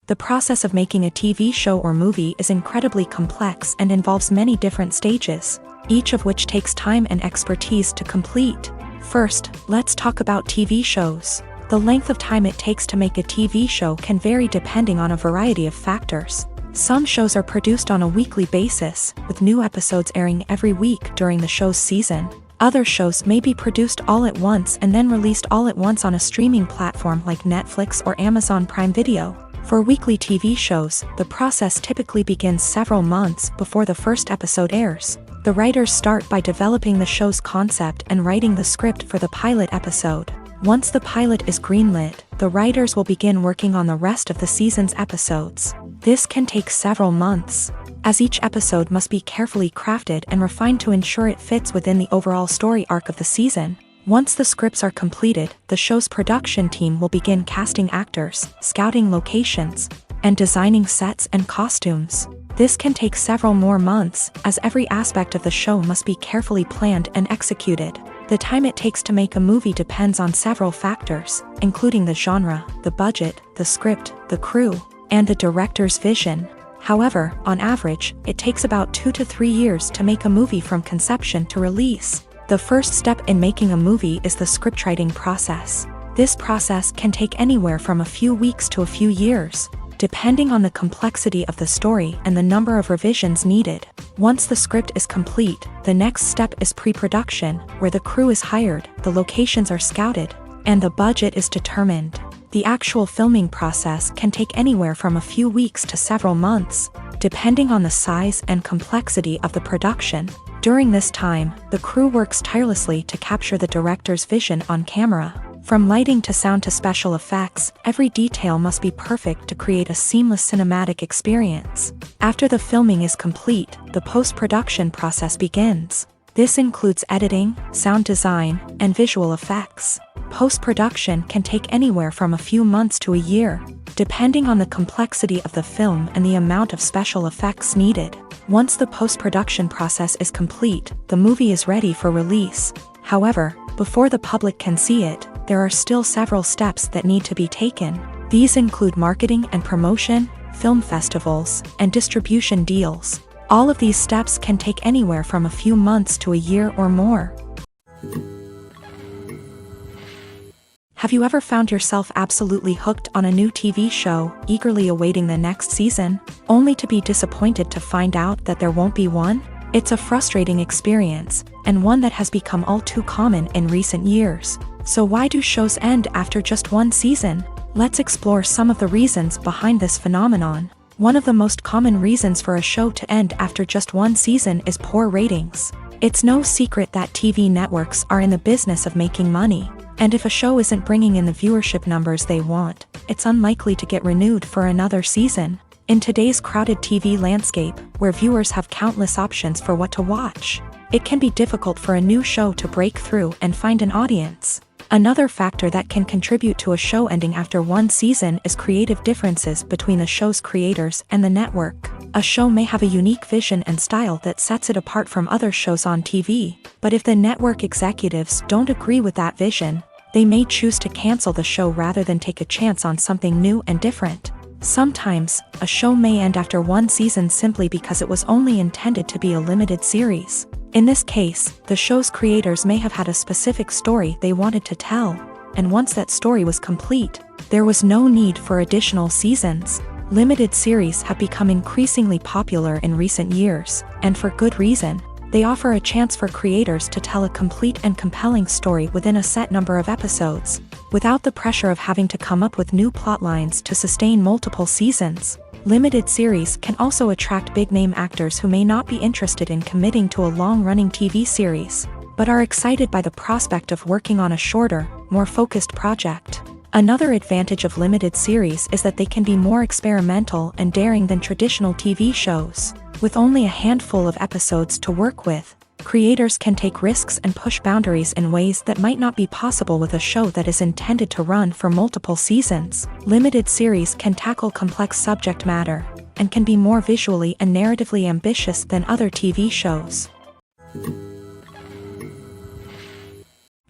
The process of making a TV show or movie is incredibly complex and involves many different stages, each of which takes time and expertise to complete. First, let's talk about TV shows. The length of time it takes to make a TV show can vary depending on a variety of factors. Some shows are produced on a weekly basis, with new episodes airing every week during the show's season. Other shows may be produced all at once and then released all at once on a streaming platform like Netflix or Amazon Prime Video. For weekly TV shows, the process typically begins several months before the first episode airs. The writers start by developing the show's concept and writing the script for the pilot episode. Once the pilot is greenlit, the writers will begin working on the rest of the season's episodes. This can take several months, as each episode must be carefully crafted and refined to ensure it fits within the overall story arc of the season. Once the scripts are completed, the show's production team will begin casting actors, scouting locations, and designing sets and costumes. This can take several more months, as every aspect of the show must be carefully planned and executed. The time it takes to make a movie depends on several factors, including the genre, the budget, the script, the crew, and the director's vision. However, on average, it takes about 2 to 3 years to make a movie from conception to release. The first step in making a movie is the scriptwriting process. This process can take anywhere from a few weeks to a few years, depending on the complexity of the story and the number of revisions needed. Once the script is complete, the next step is pre-production, where the crew is hired, the locations are scouted, and the budget is determined. The actual filming process can take anywhere from a few weeks to several months, depending on the size and complexity of the production. During this time, the crew works tirelessly to capture the director's vision on camera. From lighting to sound to special effects, every detail must be perfect to create a seamless cinematic experience. After the filming is complete, the post-production process begins. This includes editing, sound design, and visual effects. Post-production can take anywhere from a few months to a year, depending on the complexity of the film and the amount of special effects needed. Once the post-production process is complete, the movie is ready for release. However, before the public can see it, there are still several steps that need to be taken. These include marketing and promotion, film festivals, and distribution deals. All of these steps can take anywhere from a few months to a year or more. Have you ever found yourself absolutely hooked on a new TV show, eagerly awaiting the next season, only to be disappointed to find out that there won't be one? It's a frustrating experience, and one that has become all too common in recent years. So why do shows end after just one season? Let's explore some of the reasons behind this phenomenon. One of the most common reasons for a show to end after just one season is poor ratings. It's no secret that TV networks are in the business of making money, and if a show isn't bringing in the viewership numbers they want, it's unlikely to get renewed for another season. In today's crowded TV landscape, where viewers have countless options for what to watch, it can be difficult for a new show to break through and find an audience. Another factor that can contribute to a show ending after one season is creative differences between the show's creators and the network. A show may have a unique vision and style that sets it apart from other shows on TV, but if the network executives don't agree with that vision, they may choose to cancel the show rather than take a chance on something new and different. Sometimes, a show may end after one season simply because it was only intended to be a limited series. In this case, the show's creators may have had a specific story they wanted to tell, and once that story was complete, there was no need for additional seasons. Limited series have become increasingly popular in recent years, and for good reason. They offer a chance for creators to tell a complete and compelling story within a set number of episodes, without the pressure of having to come up with new plotlines to sustain multiple seasons. Limited series can also attract big-name actors who may not be interested in committing to a long-running TV series, but are excited by the prospect of working on a shorter, more focused project. Another advantage of limited series is that they can be more experimental and daring than traditional TV shows. With only a handful of episodes to work with, creators can take risks and push boundaries in ways that might not be possible with a show that is intended to run for multiple seasons. Limited series can tackle complex subject matter, and can be more visually and narratively ambitious than other TV shows.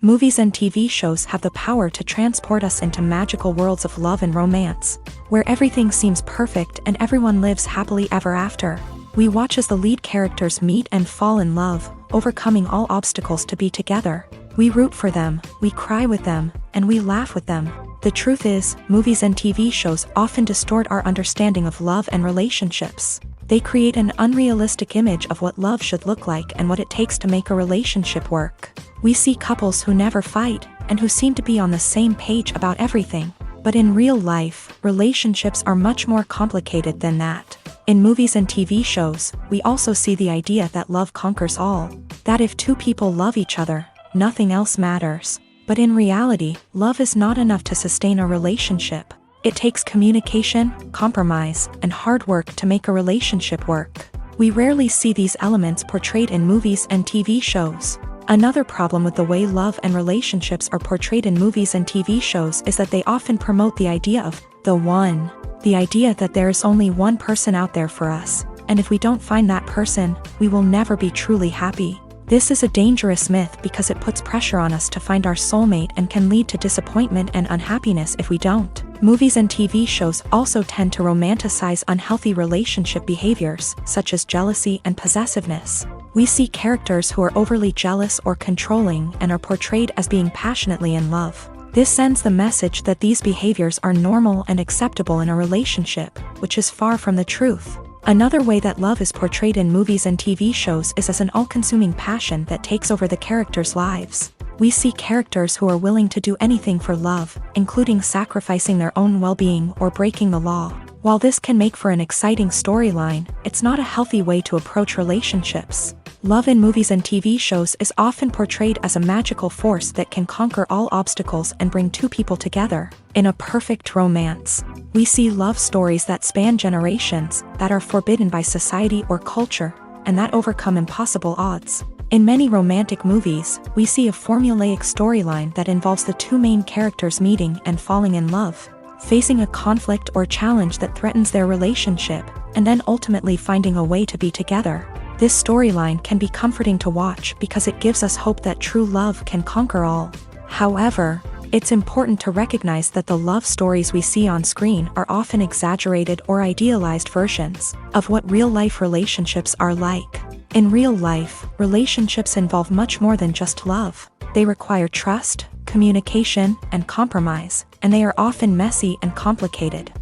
Movies and TV shows have the power to transport us into magical worlds of love and romance, where everything seems perfect and everyone lives happily ever after. We watch as the lead characters meet and fall in love, overcoming all obstacles to be together. We root for them, we cry with them, and we laugh with them. The truth is, movies and TV shows often distort our understanding of love and relationships. They create an unrealistic image of what love should look like and what it takes to make a relationship work. We see couples who never fight, and who seem to be on the same page about everything. But in real life, relationships are much more complicated than that. In movies and TV shows, we also see the idea that love conquers all, that if two people love each other, nothing else matters. But in reality, love is not enough to sustain a relationship. It takes communication, compromise, and hard work to make a relationship work. We rarely see these elements portrayed in movies and TV shows. Another problem with the way love and relationships are portrayed in movies and TV shows is that they often promote the idea of the one. The idea that there is only one person out there for us, and if we don't find that person, we will never be truly happy. This is a dangerous myth because it puts pressure on us to find our soulmate and can lead to disappointment and unhappiness if we don't. Movies and TV shows also tend to romanticize unhealthy relationship behaviors, such as jealousy and possessiveness. We see characters who are overly jealous or controlling and are portrayed as being passionately in love. This sends the message that these behaviors are normal and acceptable in a relationship, which is far from the truth. Another way that love is portrayed in movies and TV shows is as an all-consuming passion that takes over the characters' lives. We see characters who are willing to do anything for love, including sacrificing their own well-being or breaking the law. While this can make for an exciting storyline, it's not a healthy way to approach relationships. Love in movies and TV shows is often portrayed as a magical force that can conquer all obstacles and bring two people together in a perfect romance. We see love stories that span generations, that are forbidden by society or culture, and that overcome impossible odds. In many romantic movies, we see a formulaic storyline that involves the two main characters meeting and falling in love, facing a conflict or challenge that threatens their relationship, and then ultimately finding a way to be together. This storyline can be comforting to watch because it gives us hope that true love can conquer all. However, it's important to recognize that the love stories we see on screen are often exaggerated or idealized versions of what real-life relationships are like. In real life, relationships involve much more than just love. They require trust, communication, and compromise, and they are often messy and complicated.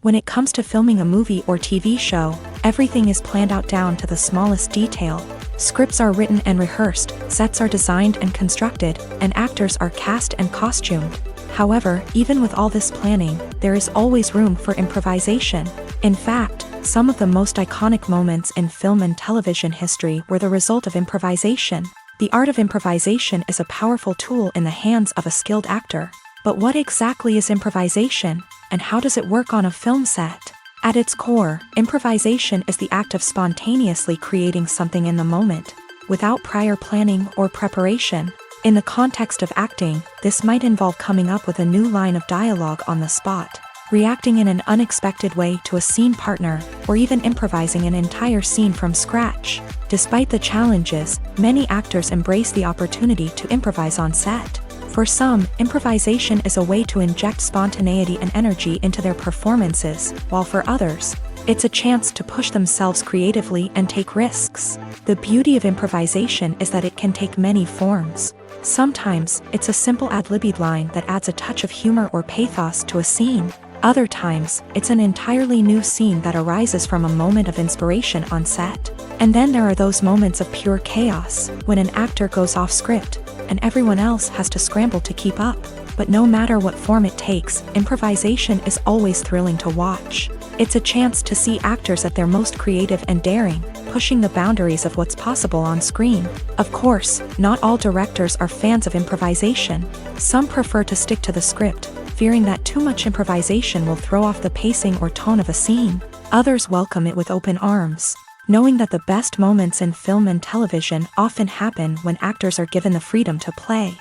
When it comes to filming a movie or TV show, everything is planned out down to the smallest detail. Scripts are written and rehearsed, sets are designed and constructed, and actors are cast and costumed. However, even with all this planning, there is always room for improvisation. In fact, some of the most iconic moments in film and television history were the result of improvisation. The art of improvisation is a powerful tool in the hands of a skilled actor. But what exactly is improvisation, and how does it work on a film set? At its core, improvisation is the act of spontaneously creating something in the moment, without prior planning or preparation. In the context of acting, this might involve coming up with a new line of dialogue on the spot, reacting in an unexpected way to a scene partner, or even improvising an entire scene from scratch. Despite the challenges, many actors embrace the opportunity to improvise on set. For some, improvisation is a way to inject spontaneity and energy into their performances, while for others, it's a chance to push themselves creatively and take risks. The beauty of improvisation is that it can take many forms. Sometimes, it's a simple ad-libbed line that adds a touch of humor or pathos to a scene. Other times, it's an entirely new scene that arises from a moment of inspiration on set. And then there are those moments of pure chaos, when an actor goes off script, and everyone else has to scramble to keep up. But no matter what form it takes, improvisation is always thrilling to watch. It's a chance to see actors at their most creative and daring, pushing the boundaries of what's possible on screen. Of course, not all directors are fans of improvisation. Some prefer to stick to the script, fearing that too much improvisation will throw off the pacing or tone of a scene. Others welcome it with open arms, knowing that the best moments in film and television often happen when actors are given the freedom to play.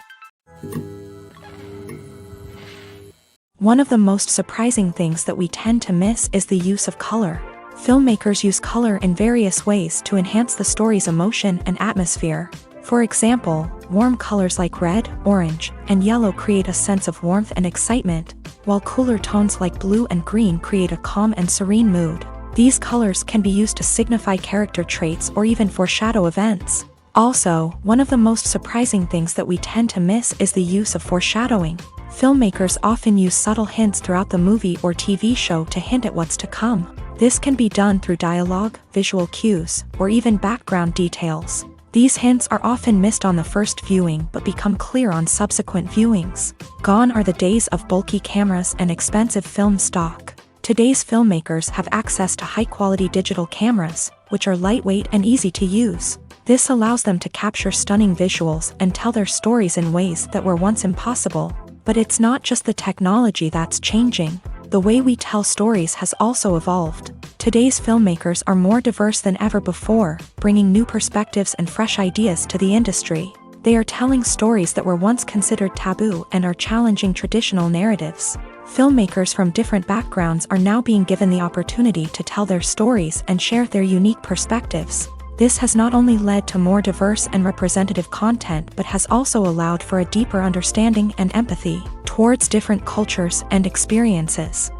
One of the most surprising things that we tend to miss is the use of color. Filmmakers use color in various ways to enhance the story's emotion and atmosphere. For example, warm colors like red, orange, and yellow create a sense of warmth and excitement, while cooler tones like blue and green create a calm and serene mood. These colors can be used to signify character traits or even foreshadow events. Also, one of the most surprising things that we tend to miss is the use of foreshadowing. Filmmakers often use subtle hints throughout the movie or TV show to hint at what's to come. This can be done through dialogue, visual cues, or even background details. These hints are often missed on the first viewing but become clear on subsequent viewings. Gone are the days of bulky cameras and expensive film stock. Today's filmmakers have access to high-quality digital cameras, which are lightweight and easy to use. This allows them to capture stunning visuals and tell their stories in ways that were once impossible. But it's not just the technology that's changing. The way we tell stories has also evolved. Today's filmmakers are more diverse than ever before, bringing new perspectives and fresh ideas to the industry. They are telling stories that were once considered taboo and are challenging traditional narratives. Filmmakers from different backgrounds are now being given the opportunity to tell their stories and share their unique perspectives. This has not only led to more diverse and representative content but has also allowed for a deeper understanding and empathy towards different cultures and experiences.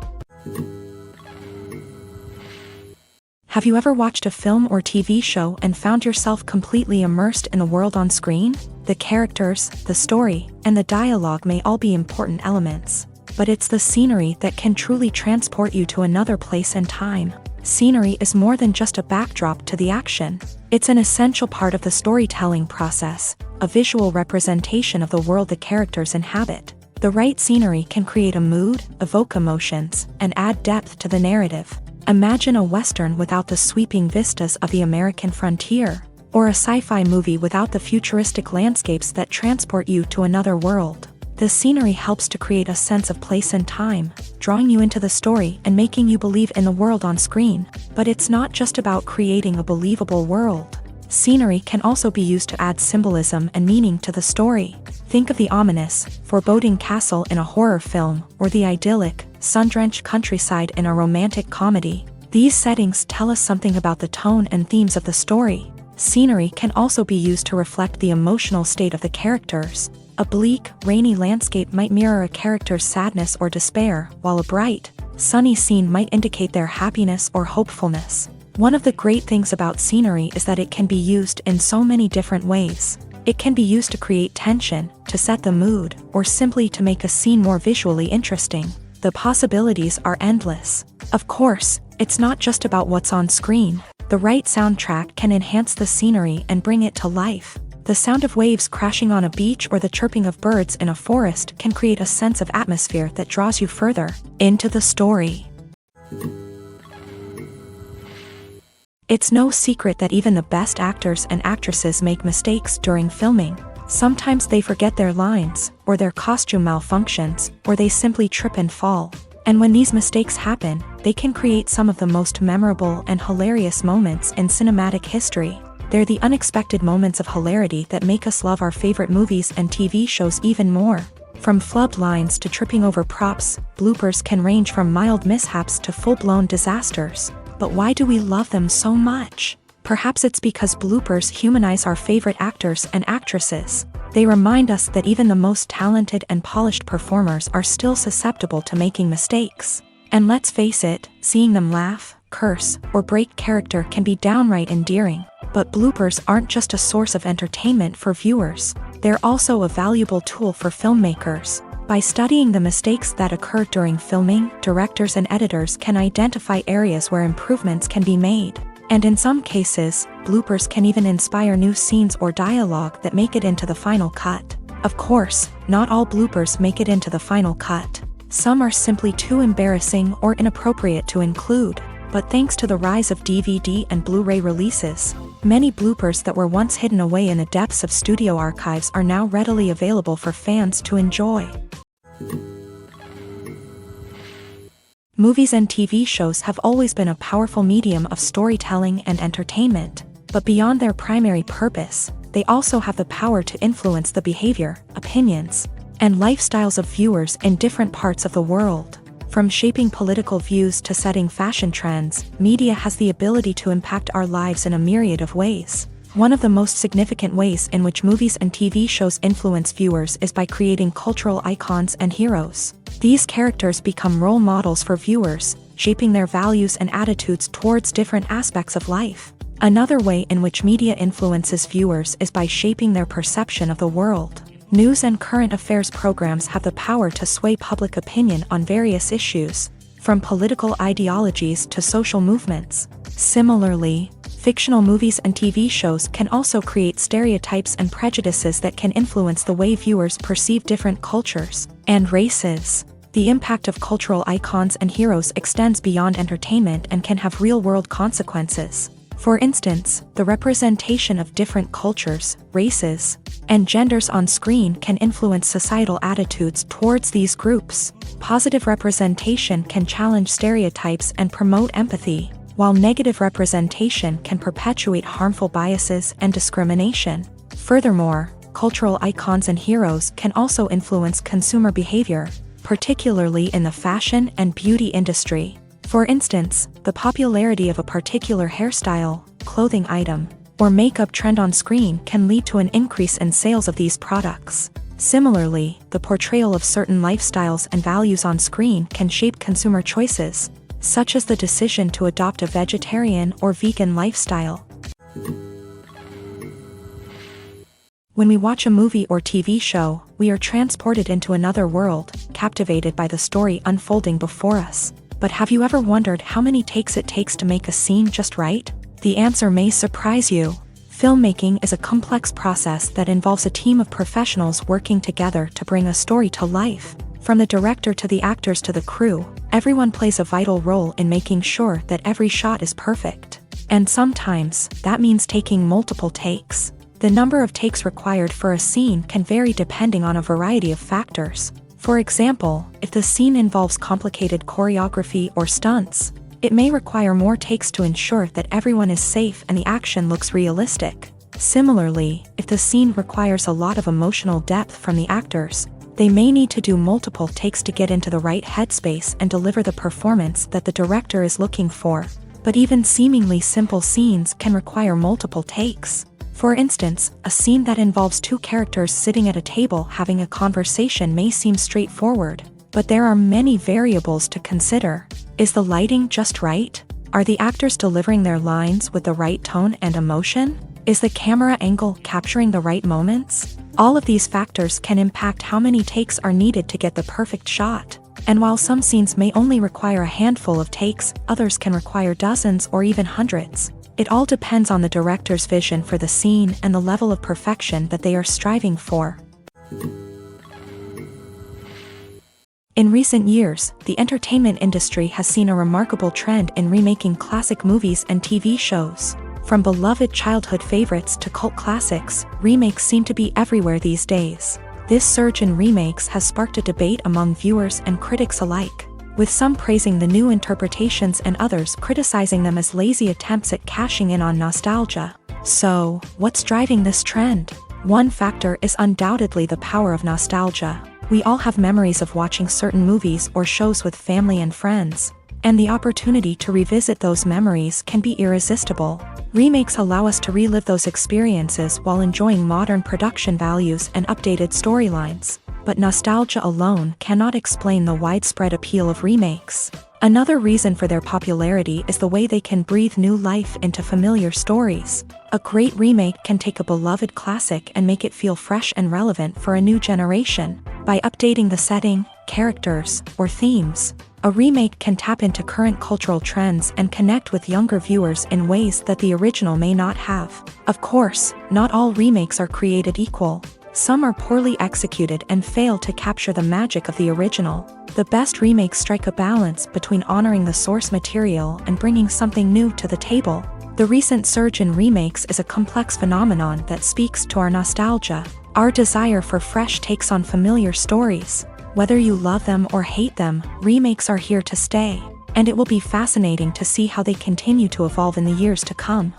Have you ever watched a film or TV show and found yourself completely immersed in the world on screen? The characters, the story, and the dialogue may all be important elements, but it's the scenery that can truly transport you to another place and time. Scenery is more than just a backdrop to the action. It's an essential part of the storytelling process, a visual representation of the world the characters inhabit. The right scenery can create a mood, evoke emotions, and add depth to the narrative. Imagine a Western without the sweeping vistas of the American frontier, or a sci-fi movie without the futuristic landscapes that transport you to another world. The scenery helps to create a sense of place and time, drawing you into the story and making you believe in the world on screen. But it's not just about creating a believable world. Scenery can also be used to add symbolism and meaning to the story. Think of the ominous, foreboding castle in a horror film, or the idyllic, sun-drenched countryside in a romantic comedy. These settings tell us something about the tone and themes of the story. Scenery can also be used to reflect the emotional state of the characters. A bleak, rainy landscape might mirror a character's sadness or despair, while a bright, sunny scene might indicate their happiness or hopefulness. One of the great things about scenery is that it can be used in so many different ways. It can be used to create tension, to set the mood, or simply to make a scene more visually interesting. The possibilities are endless. Of course, it's not just about what's on screen. The right soundtrack can enhance the scenery and bring it to life. The sound of waves crashing on a beach or the chirping of birds in a forest can create a sense of atmosphere that draws you further into the story. It's no secret that even the best actors and actresses make mistakes during filming. Sometimes they forget their lines, or their costume malfunctions, or they simply trip and fall. And when these mistakes happen, they can create some of the most memorable and hilarious moments in cinematic history. They're the unexpected moments of hilarity that make us love our favorite movies and TV shows even more. From flubbed lines to tripping over props, bloopers can range from mild mishaps to full-blown disasters. But why do we love them so much? Perhaps it's because bloopers humanize our favorite actors and actresses. They remind us that even the most talented and polished performers are still susceptible to making mistakes. And let's face it, seeing them laugh, curse, or break character can be downright endearing. But bloopers aren't just a source of entertainment for viewers. They're also a valuable tool for filmmakers. By studying the mistakes that occur during filming, directors and editors can identify areas where improvements can be made. And in some cases, bloopers can even inspire new scenes or dialogue that make it into the final cut. Of course, not all bloopers make it into the final cut. Some are simply too embarrassing or inappropriate to include. But thanks to the rise of DVD and Blu-ray releases, many bloopers that were once hidden away in the depths of studio archives are now readily available for fans to enjoy. Movies and TV shows have always been a powerful medium of storytelling and entertainment, but beyond their primary purpose, they also have the power to influence the behavior, opinions, and lifestyles of viewers in different parts of the world. From shaping political views to setting fashion trends, media has the ability to impact our lives in a myriad of ways. One of the most significant ways in which movies and TV shows influence viewers is by creating cultural icons and heroes. These characters become role models for viewers, shaping their values and attitudes towards different aspects of life. Another way in which media influences viewers is by shaping their perception of the world. News and current affairs programs have the power to sway public opinion on various issues, from political ideologies to social movements. Similarly, fictional movies and TV shows can also create stereotypes and prejudices that can influence the way viewers perceive different cultures and races. The impact of cultural icons and heroes extends beyond entertainment and can have real-world consequences. For instance, the representation of different cultures, races, and genders on screen can influence societal attitudes towards these groups. Positive representation can challenge stereotypes and promote empathy, while negative representation can perpetuate harmful biases and discrimination. Furthermore, cultural icons and heroes can also influence consumer behavior, particularly in the fashion and beauty industry. For instance, the popularity of a particular hairstyle, clothing item, or makeup trend on screen can lead to an increase in sales of these products. Similarly, the portrayal of certain lifestyles and values on screen can shape consumer choices, such as the decision to adopt a vegetarian or vegan lifestyle. When we watch a movie or TV show, we are transported into another world, captivated by the story unfolding before us. But have you ever wondered how many takes it takes to make a scene just right? The answer may surprise you. Filmmaking is a complex process that involves a team of professionals working together to bring a story to life. From the director to the actors to the crew, everyone plays a vital role in making sure that every shot is perfect. And sometimes, that means taking multiple takes. The number of takes required for a scene can vary depending on a variety of factors. For example, if the scene involves complicated choreography or stunts, it may require more takes to ensure that everyone is safe and the action looks realistic. Similarly, if the scene requires a lot of emotional depth from the actors, they may need to do multiple takes to get into the right headspace and deliver the performance that the director is looking for. But even seemingly simple scenes can require multiple takes. For instance, a scene that involves two characters sitting at a table having a conversation may seem straightforward, but there are many variables to consider. Is the lighting just right? Are the actors delivering their lines with the right tone and emotion? Is the camera angle capturing the right moments? All of these factors can impact how many takes are needed to get the perfect shot. And while some scenes may only require a handful of takes, others can require dozens or even hundreds. It all depends on the director's vision for the scene and the level of perfection that they are striving for. In recent years, the entertainment industry has seen a remarkable trend in remaking classic movies and TV shows. From beloved childhood favorites to cult classics, remakes seem to be everywhere these days. This surge in remakes has sparked a debate among viewers and critics alike, with some praising the new interpretations and others criticizing them as lazy attempts at cashing in on nostalgia. So, what's driving this trend? One factor is undoubtedly the power of nostalgia. We all have memories of watching certain movies or shows with family and friends, and the opportunity to revisit those memories can be irresistible. Remakes allow us to relive those experiences while enjoying modern production values and updated storylines. But nostalgia alone cannot explain the widespread appeal of remakes. Another reason for their popularity is the way they can breathe new life into familiar stories. A great remake can take a beloved classic and make it feel fresh and relevant for a new generation. By updating the setting, characters, or themes, a remake can tap into current cultural trends and connect with younger viewers in ways that the original may not have. Of course, not all remakes are created equal. Some are poorly executed and fail to capture the magic of the original. The best remakes strike a balance between honoring the source material and bringing something new to the table. The recent surge in remakes is a complex phenomenon that speaks to our nostalgia, our desire for fresh takes on familiar stories. Whether you love them or hate them, remakes are here to stay, and it will be fascinating to see how they continue to evolve in the years to come.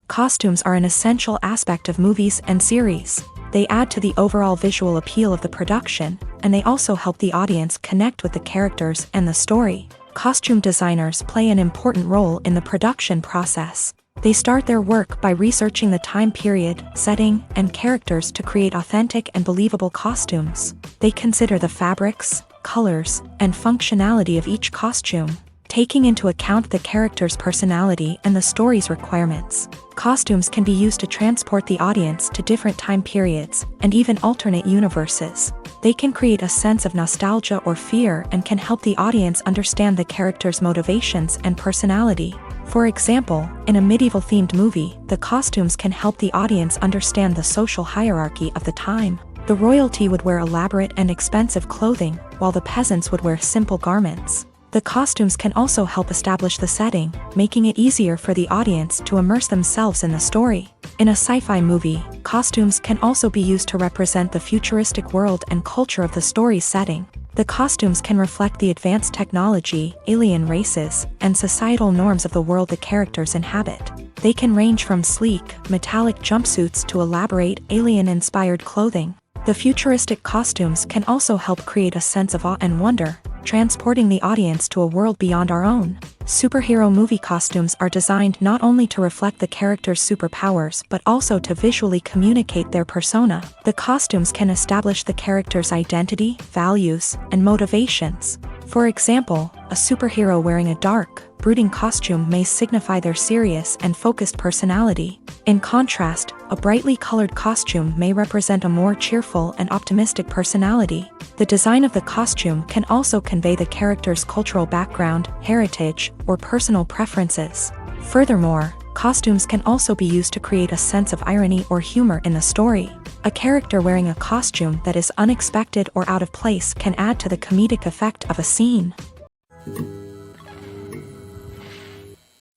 Costumes are an essential aspect of movies and series. They add to the overall visual appeal of the production, and they also help the audience connect with the characters and the story. Costume designers play an important role in the production process. They start their work by researching the time period, setting, and characters to create authentic and believable costumes. They consider the fabrics, colors, and functionality of each costume, taking into account the character's personality and the story's requirements. Costumes can be used to transport the audience to different time periods and even alternate universes. They can create a sense of nostalgia or fear and can help the audience understand the character's motivations and personality. For example, in a medieval-themed movie, the costumes can help the audience understand the social hierarchy of the time. The royalty would wear elaborate and expensive clothing, while the peasants would wear simple garments. The costumes can also help establish the setting, making it easier for the audience to immerse themselves in the story. In a sci-fi movie, costumes can also be used to represent the futuristic world and culture of the story's setting. The costumes can reflect the advanced technology, alien races, and societal norms of the world the characters inhabit. They can range from sleek, metallic jumpsuits to elaborate, alien-inspired clothing. The futuristic costumes can also help create a sense of awe and wonder, transporting the audience to a world beyond our own. Superhero movie costumes are designed not only to reflect the character's superpowers but also to visually communicate their persona. The costumes can establish the character's identity, values, and motivations. For example, a superhero wearing a dark, brooding costume may signify their serious and focused personality. In contrast, a brightly colored costume may represent a more cheerful and optimistic personality. The design of the costume can also convey the character's cultural background, heritage, or personal preferences. Furthermore, costumes can also be used to create a sense of irony or humor in the story. A character wearing a costume that is unexpected or out of place can add to the comedic effect of a scene.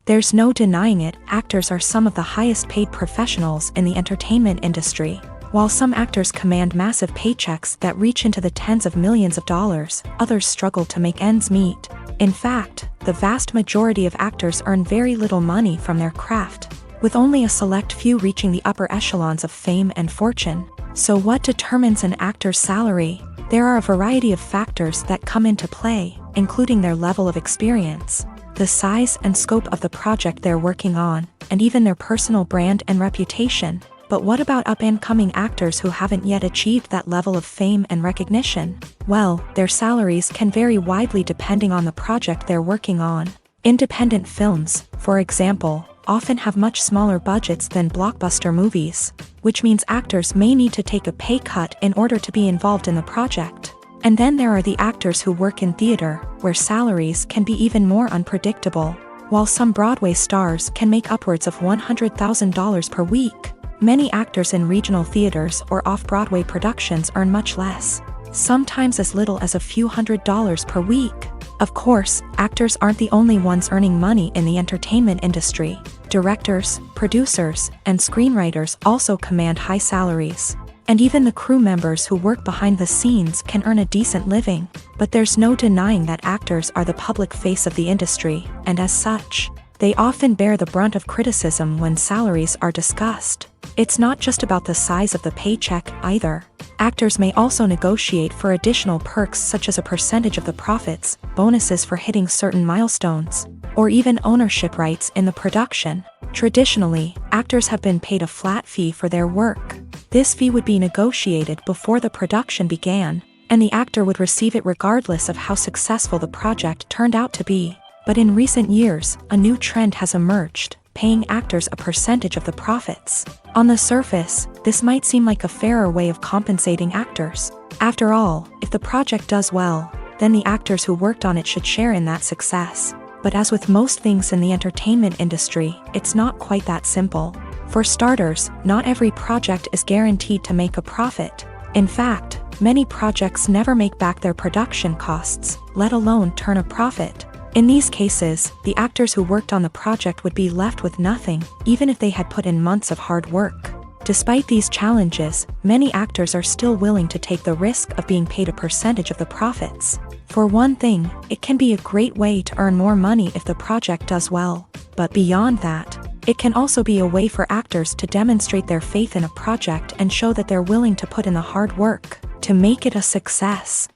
There's no denying it, actors are some of the highest paid professionals in the entertainment industry. While some actors command massive paychecks that reach into the tens of millions of dollars, others struggle to make ends meet. In fact, the vast majority of actors earn very little money from their craft, with only a select few reaching the upper echelons of fame and fortune. So what determines an actor's salary? There are a variety of factors that come into play, including their level of experience, the size and scope of the project they're working on, and even their personal brand and reputation. But what about up-and-coming actors who haven't yet achieved that level of fame and recognition? Well, their salaries can vary widely depending on the project they're working on. Independent films, for example, often have much smaller budgets than blockbuster movies, which means actors may need to take a pay cut in order to be involved in the project. And then there are the actors who work in theater, where salaries can be even more unpredictable. While some Broadway stars can make upwards of $100,000 per week, many actors in regional theaters or off-Broadway productions earn much less, sometimes as little as a few $100s per week. Of course, actors aren't the only ones earning money in the entertainment industry. Directors, producers, and screenwriters also command high salaries. And even the crew members who work behind the scenes can earn a decent living. But there's no denying that actors are the public face of the industry, and as such, they often bear the brunt of criticism when salaries are discussed. It's not just about the size of the paycheck either. Actors may also negotiate for additional perks such as a percentage of the profits, bonuses for hitting certain milestones, or even ownership rights in the production. Traditionally, actors have been paid a flat fee for their work. This fee would be negotiated before the production began, and the actor would receive it regardless of how successful the project turned out to be. But in recent years, a new trend has emerged, paying actors a percentage of the profits. On the surface, this might seem like a fairer way of compensating actors. After all, if the project does well, then the actors who worked on it should share in that success. But as with most things in the entertainment industry, it's not quite that simple. For starters, not every project is guaranteed to make a profit. In fact, many projects never make back their production costs, let alone turn a profit. In these cases, the actors who worked on the project would be left with nothing, even if they had put in months of hard work. Despite these challenges, many actors are still willing to take the risk of being paid a percentage of the profits. For one thing, it can be a great way to earn more money if the project does well. But beyond that, it can also be a way for actors to demonstrate their faith in a project and show that they're willing to put in the hard work to make it a success.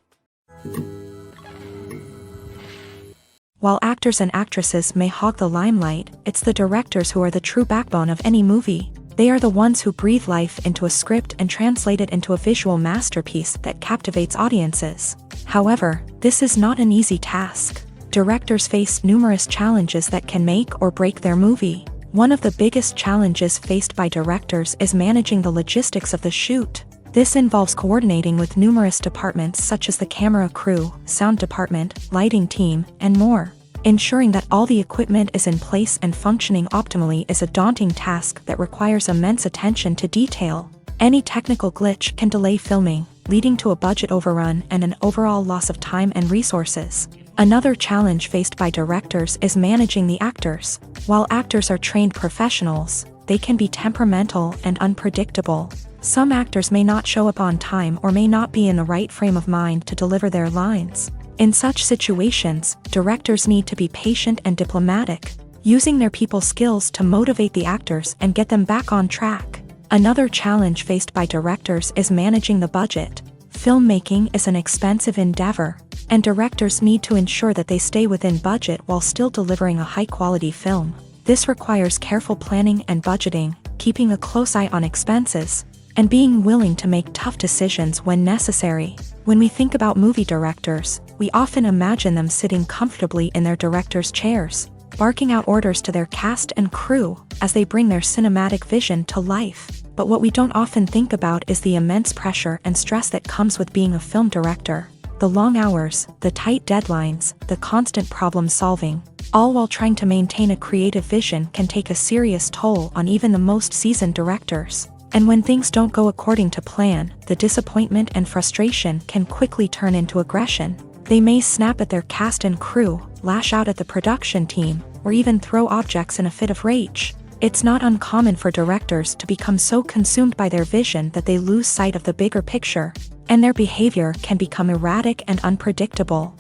While actors and actresses may hog the limelight, it's the directors who are the true backbone of any movie. They are the ones who breathe life into a script and translate it into a visual masterpiece that captivates audiences. However, this is not an easy task. Directors face numerous challenges that can make or break their movie. One of the biggest challenges faced by directors is managing the logistics of the shoot. This involves coordinating with numerous departments such as the camera crew, sound department, lighting team, and more. Ensuring that all the equipment is in place and functioning optimally is a daunting task that requires immense attention to detail. Any technical glitch can delay filming, leading to a budget overrun and an overall loss of time and resources. Another challenge faced by directors is managing the actors. While actors are trained professionals, they can be temperamental and unpredictable. Some actors may not show up on time or may not be in the right frame of mind to deliver their lines. In such situations, directors need to be patient and diplomatic, using their people skills to motivate the actors and get them back on track. Another challenge faced by directors is managing the budget. Filmmaking is an expensive endeavor, and directors need to ensure that they stay within budget while still delivering a high-quality film. This requires careful planning and budgeting, keeping a close eye on expenses, and being willing to make tough decisions when necessary. When we think about movie directors, we often imagine them sitting comfortably in their director's chairs, barking out orders to their cast and crew as they bring their cinematic vision to life. But what we don't often think about is the immense pressure and stress that comes with being a film director. The long hours, the tight deadlines, the constant problem solving, all while trying to maintain a creative vision can take a serious toll on even the most seasoned directors. And when things don't go according to plan, the disappointment and frustration can quickly turn into aggression. They may snap at their cast and crew, lash out at the production team, or even throw objects in a fit of rage. It's not uncommon for directors to become so consumed by their vision that they lose sight of the bigger picture, and their behavior can become erratic and unpredictable.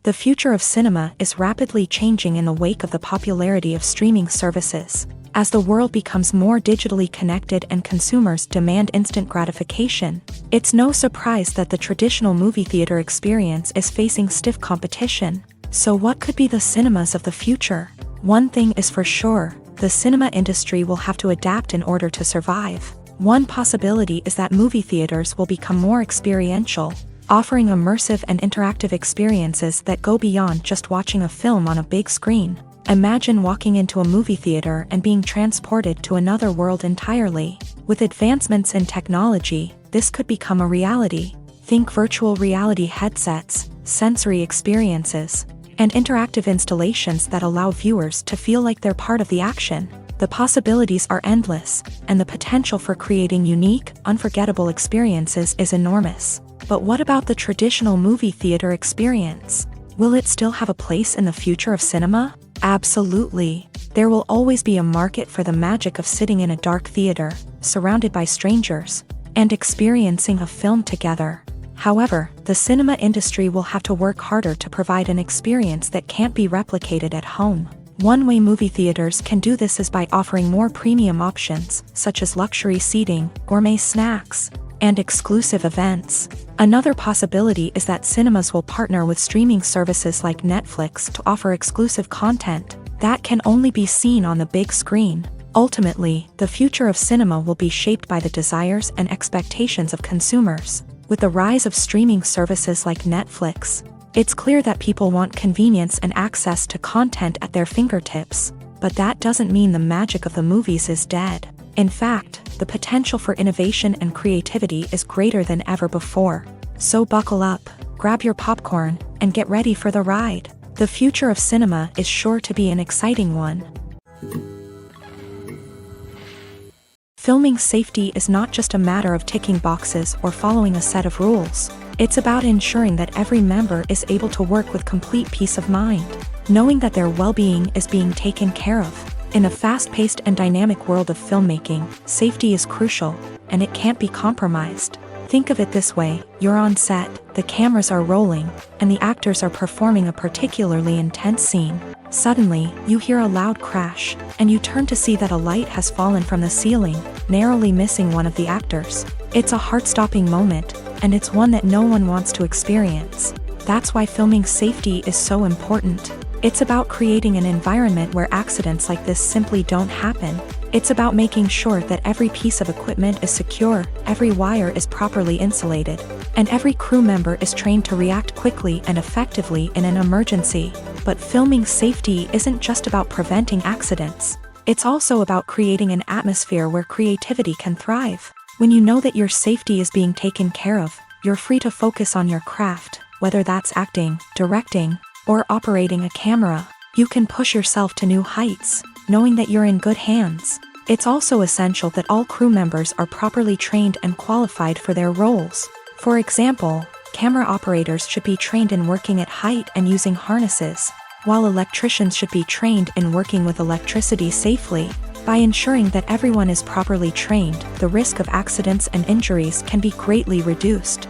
The future of cinema is rapidly changing in the wake of the popularity of streaming services. As the world becomes more digitally connected and consumers demand instant gratification, it's no surprise that the traditional movie theater experience is facing stiff competition. So what could be the cinemas of the future? One thing is for sure, the cinema industry will have to adapt in order to survive. One possibility is that movie theaters will become more experiential, offering immersive and interactive experiences that go beyond just watching a film on a big screen. Imagine walking into a movie theater and being transported to another world entirely. With advancements in technology, this could become a reality. Think virtual reality headsets, sensory experiences, and interactive installations that allow viewers to feel like they're part of the action. The possibilities are endless, and the potential for creating unique, unforgettable experiences is enormous. But what about the traditional movie theater experience? Will it still have a place in the future of cinema? Absolutely. There will always be a market for the magic of sitting in a dark theater, surrounded by strangers, and experiencing a film together. However, the cinema industry will have to work harder to provide an experience that can't be replicated at home. One way movie theaters can do this is by offering more premium options, such as luxury seating, gourmet snacks, and exclusive events. Another possibility is that cinemas will partner with streaming services like Netflix to offer exclusive content that can only be seen on the big screen. Ultimately, the future of cinema will be shaped by the desires and expectations of consumers. With the rise of streaming services like Netflix, it's clear that people want convenience and access to content at their fingertips. But that doesn't mean the magic of the movies is dead. In fact, the potential for innovation and creativity is greater than ever before. So buckle up, grab your popcorn, and get ready for the ride. The future of cinema is sure to be an exciting one. Filming safety is not just a matter of ticking boxes or following a set of rules. It's about ensuring that every member is able to work with complete peace of mind, knowing that their well-being is being taken care of. In a fast-paced and dynamic world of filmmaking, safety is crucial, and it can't be compromised. Think of it this way: you're on set, the cameras are rolling, and the actors are performing a particularly intense scene. Suddenly, you hear a loud crash, and you turn to see that a light has fallen from the ceiling, narrowly missing one of the actors. It's a heart-stopping moment, and it's one that no one wants to experience. That's why filming safety is so important. It's about creating an environment where accidents like this simply don't happen. It's about making sure that every piece of equipment is secure, every wire is properly insulated, and every crew member is trained to react quickly and effectively in an emergency. But filming safety isn't just about preventing accidents. It's also about creating an atmosphere where creativity can thrive. When you know that your safety is being taken care of, you're free to focus on your craft, whether that's acting, directing, or operating a camera. You can push yourself to new heights, knowing that you're in good hands. It's also essential that all crew members are properly trained and qualified for their roles. For example, camera operators should be trained in working at height and using harnesses, while electricians should be trained in working with electricity safely. By ensuring that everyone is properly trained, the risk of accidents and injuries can be greatly reduced.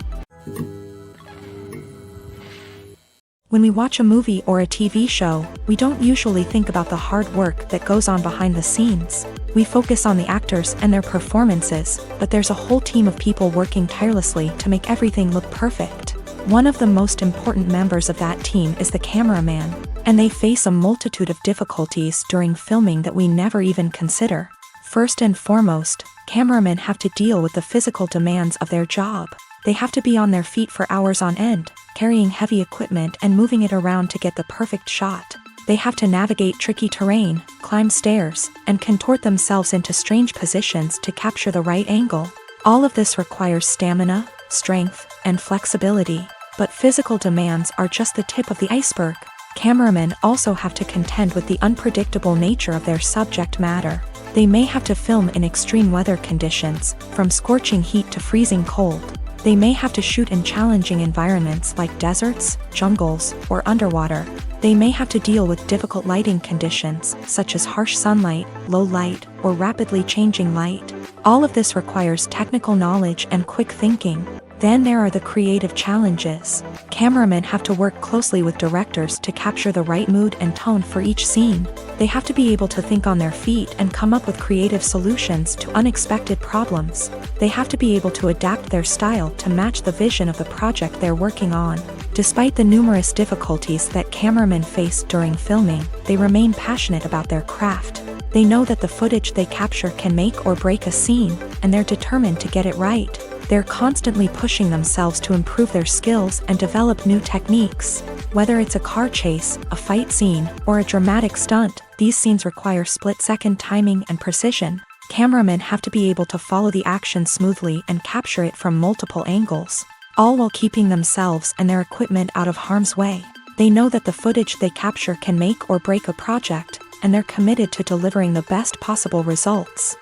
When we watch a movie or a TV show, we don't usually think about the hard work that goes on behind the scenes. We focus on the actors and their performances, but there's a whole team of people working tirelessly to make everything look perfect. One of the most important members of that team is the cameraman, and they face a multitude of difficulties during filming that we never even consider. First and foremost, cameramen have to deal with the physical demands of their job. They have to be on their feet for hours on end, carrying heavy equipment and moving it around to get the perfect shot. They have to navigate tricky terrain, climb stairs, and contort themselves into strange positions to capture the right angle. All of this requires stamina, strength, and flexibility. But physical demands are just the tip of the iceberg. Cameramen also have to contend with the unpredictable nature of their subject matter. They may have to film in extreme weather conditions, from scorching heat to freezing cold. They may have to shoot in challenging environments like deserts, jungles, or underwater. They may have to deal with difficult lighting conditions, such as harsh sunlight, low light, or rapidly changing light. All of this requires technical knowledge and quick thinking. Then there are the creative challenges. Cameramen have to work closely with directors to capture the right mood and tone for each scene. They have to be able to think on their feet and come up with creative solutions to unexpected problems. They have to be able to adapt their style to match the vision of the project they're working on. Despite the numerous difficulties that cameramen face during filming, they remain passionate about their craft. They know that the footage they capture can make or break a scene, and they're determined to get it right. They're constantly pushing themselves to improve their skills and develop new techniques. Whether it's a car chase, a fight scene, or a dramatic stunt, these scenes require split-second timing and precision. Cameramen have to be able to follow the action smoothly and capture it from multiple angles, all while keeping themselves and their equipment out of harm's way. They know that the footage they capture can make or break a project, and they're committed to delivering the best possible results.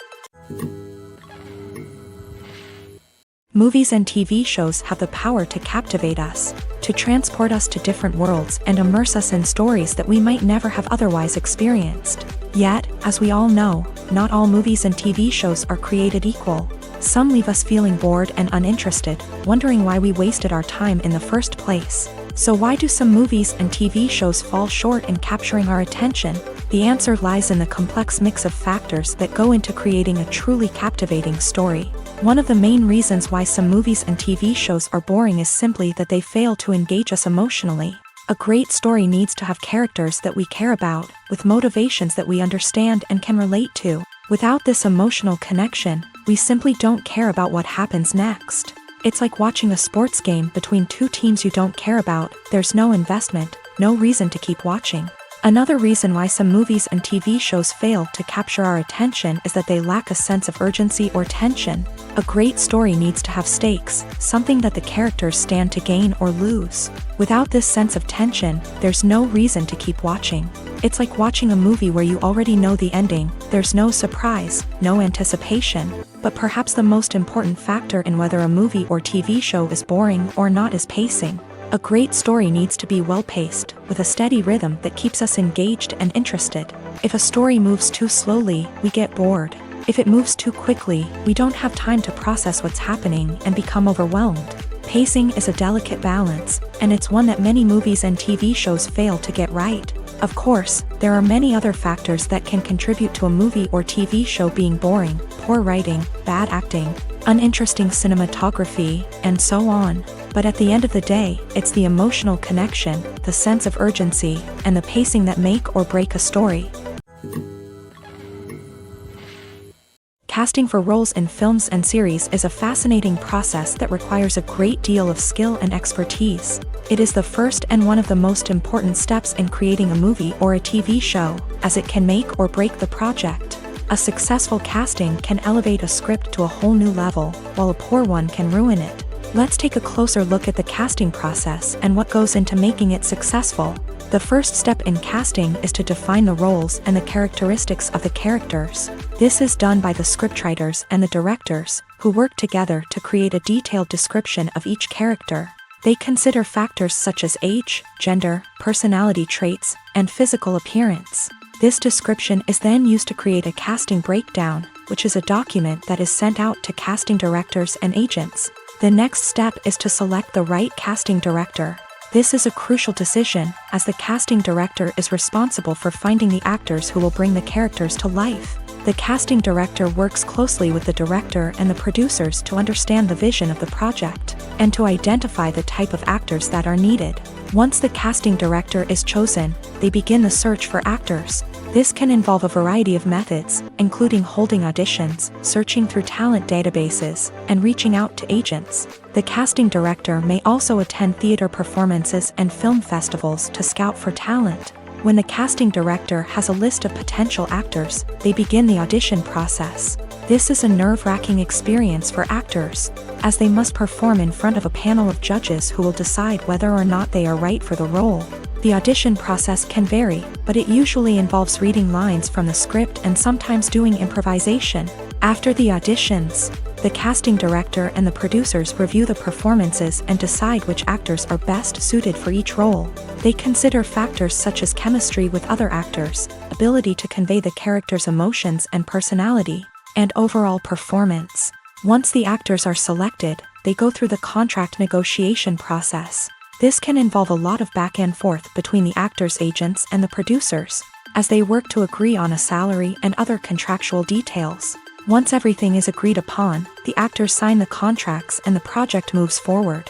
Movies and TV shows have the power to captivate us, to transport us to different worlds and immerse us in stories that we might never have otherwise experienced. Yet, as we all know, not all movies and TV shows are created equal. Some leave us feeling bored and uninterested, wondering why we wasted our time in the first place. So why do some movies and TV shows fall short in capturing our attention? The answer lies in the complex mix of factors that go into creating a truly captivating story. One of the main reasons why some movies and TV shows are boring is simply that they fail to engage us emotionally. A great story needs to have characters that we care about, with motivations that we understand and can relate to. Without this emotional connection, we simply don't care about what happens next. It's like watching a sports game between two teams you don't care about. There's no investment, no reason to keep watching. Another reason why some movies and TV shows fail to capture our attention is that they lack a sense of urgency or tension. A great story needs to have stakes, something that the characters stand to gain or lose. Without this sense of tension, there's no reason to keep watching. It's like watching a movie where you already know the ending. There's no surprise, no anticipation. But perhaps the most important factor in whether a movie or TV show is boring or not is pacing. A great story needs to be well-paced, with a steady rhythm that keeps us engaged and interested. If a story moves too slowly, we get bored. If it moves too quickly, we don't have time to process what's happening and become overwhelmed. Pacing is a delicate balance, and it's one that many movies and TV shows fail to get right. Of course, there are many other factors that can contribute to a movie or TV show being boring: poor writing, bad acting, uninteresting cinematography, and so on. But at the end of the day, it's the emotional connection, the sense of urgency, and the pacing that make or break a story. Casting for roles in films and series is a fascinating process that requires a great deal of skill and expertise. It is the first and one of the most important steps in creating a movie or a TV show, as it can make or break the project. A successful casting can elevate a script to a whole new level, while a poor one can ruin it. Let's take a closer look at the casting process and what goes into making it successful. The first step in casting is to define the roles and the characteristics of the characters. This is done by the scriptwriters and the directors, who work together to create a detailed description of each character. They consider factors such as age, gender, personality traits, and physical appearance. This description is then used to create a casting breakdown, which is a document that is sent out to casting directors and agents. The next step is to select the right casting director. This is a crucial decision, as the casting director is responsible for finding the actors who will bring the characters to life. The casting director works closely with the director and the producers to understand the vision of the project, and to identify the type of actors that are needed. Once the casting director is chosen, they begin the search for actors. This can involve a variety of methods, including holding auditions, searching through talent databases, and reaching out to agents. The casting director may also attend theater performances and film festivals to scout for talent. When the casting director has a list of potential actors, they begin the audition process. This is a nerve-wracking experience for actors, as they must perform in front of a panel of judges who will decide whether or not they are right for the role. The audition process can vary, but it usually involves reading lines from the script and sometimes doing improvisation. After the auditions, the casting director and the producers review the performances and decide which actors are best suited for each role. They consider factors such as chemistry with other actors, ability to convey the character's emotions and personality, and overall performance. Once the actors are selected, they go through the contract negotiation process. This can involve a lot of back and forth between the actors' agents and the producers, as they work to agree on a salary and other contractual details. Once everything is agreed upon, the actors sign the contracts and the project moves forward.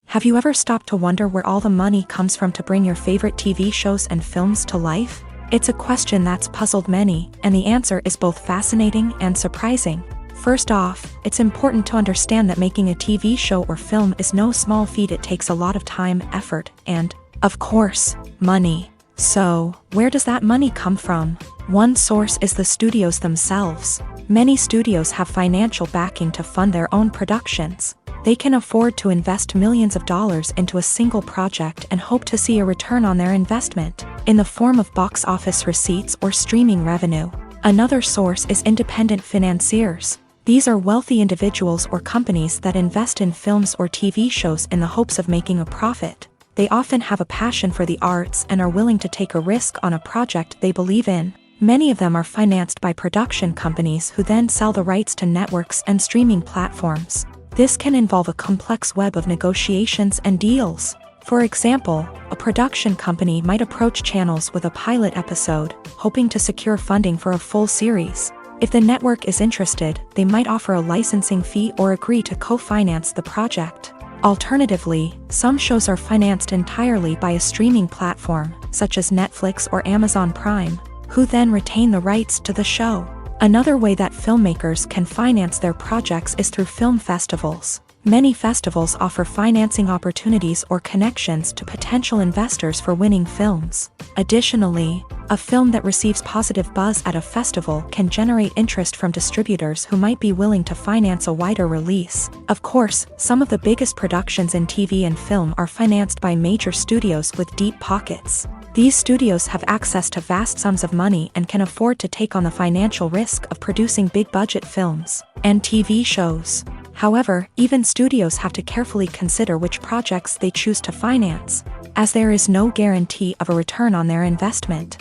Have you ever stopped to wonder where all the money comes from to bring your favorite TV shows and films to life? It's a question that's puzzled many, and the answer is both fascinating and surprising. First off, it's important to understand that making a TV show or film is no small feat. It takes a lot of time, effort, and, of course, money. So, where does that money come from? One source is the studios themselves. Many studios have financial backing to fund their own productions. They can afford to invest millions of dollars into a single project and hope to see a return on their investment, in the form of box office receipts or streaming revenue. Another source is independent financiers. These are wealthy individuals or companies that invest in films or TV shows in the hopes of making a profit. They often have a passion for the arts and are willing to take a risk on a project they believe in. Many of them are financed by production companies who then sell the rights to networks and streaming platforms. This can involve a complex web of negotiations and deals. For example, a production company might approach channels with a pilot episode, hoping to secure funding for a full series. If the network is interested, they might offer a licensing fee or agree to co-finance the project. Alternatively, some shows are financed entirely by a streaming platform, such as Netflix or Amazon Prime, who then retain the rights to the show. Another way that filmmakers can finance their projects is through film festivals. Many festivals offer financing opportunities or connections to potential investors for winning films. Additionally, a film that receives positive buzz at a festival can generate interest from distributors who might be willing to finance a wider release. Of course, some of the biggest productions in TV and film are financed by major studios with deep pockets. These studios have access to vast sums of money and can afford to take on the financial risk of producing big-budget films and TV shows. However, even studios have to carefully consider which projects they choose to finance, as there is no guarantee of a return on their investment.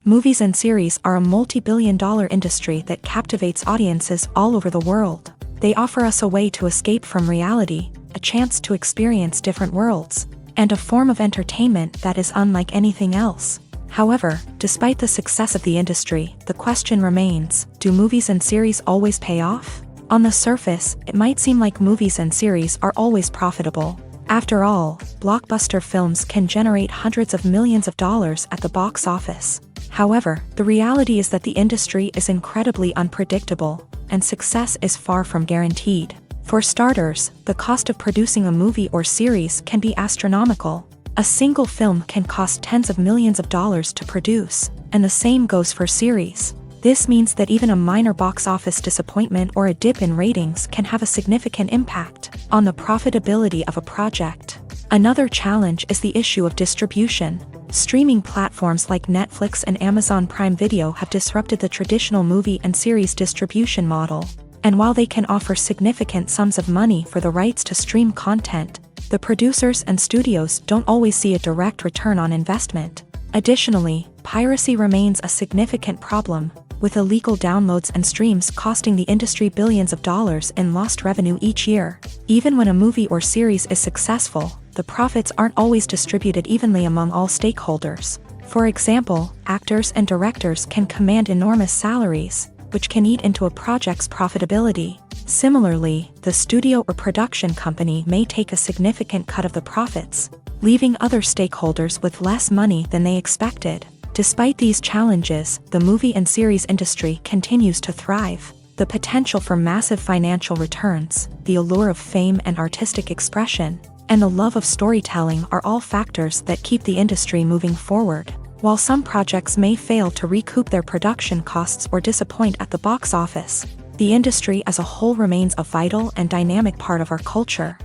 Movies and series are a multi-billion-dollar industry that captivates audiences all over the world. They offer us a way to escape from reality, a chance to experience different worlds, and a form of entertainment that is unlike anything else. However, despite the success of the industry, the question remains, do movies and series always pay off? On the surface, it might seem like movies and series are always profitable. After all, blockbuster films can generate hundreds of millions of dollars at the box office. However, the reality is that the industry is incredibly unpredictable, and success is far from guaranteed. For starters, the cost of producing a movie or series can be astronomical. A single film can cost tens of millions of dollars to produce, and the same goes for series. This means that even a minor box office disappointment or a dip in ratings can have a significant impact on the profitability of a project. Another challenge is the issue of distribution. Streaming platforms like Netflix and Amazon Prime Video have disrupted the traditional movie and series distribution model. And while they can offer significant sums of money for the rights to stream content, the producers and studios don't always see a direct return on investment. Additionally, piracy remains a significant problem, with illegal downloads and streams costing the industry billions of dollars in lost revenue each year. Even when a movie or series is successful, the profits aren't always distributed evenly among all stakeholders. For example, actors and directors can command enormous salaries, which can eat into a project's profitability. Similarly, the studio or production company may take a significant cut of the profits, leaving other stakeholders with less money than they expected. Despite these challenges, the movie and series industry continues to thrive. The potential for massive financial returns, the allure of fame and artistic expression, and the love of storytelling are all factors that keep the industry moving forward. While some projects may fail to recoup their production costs or disappoint at the box office, the industry as a whole remains a vital and dynamic part of our culture.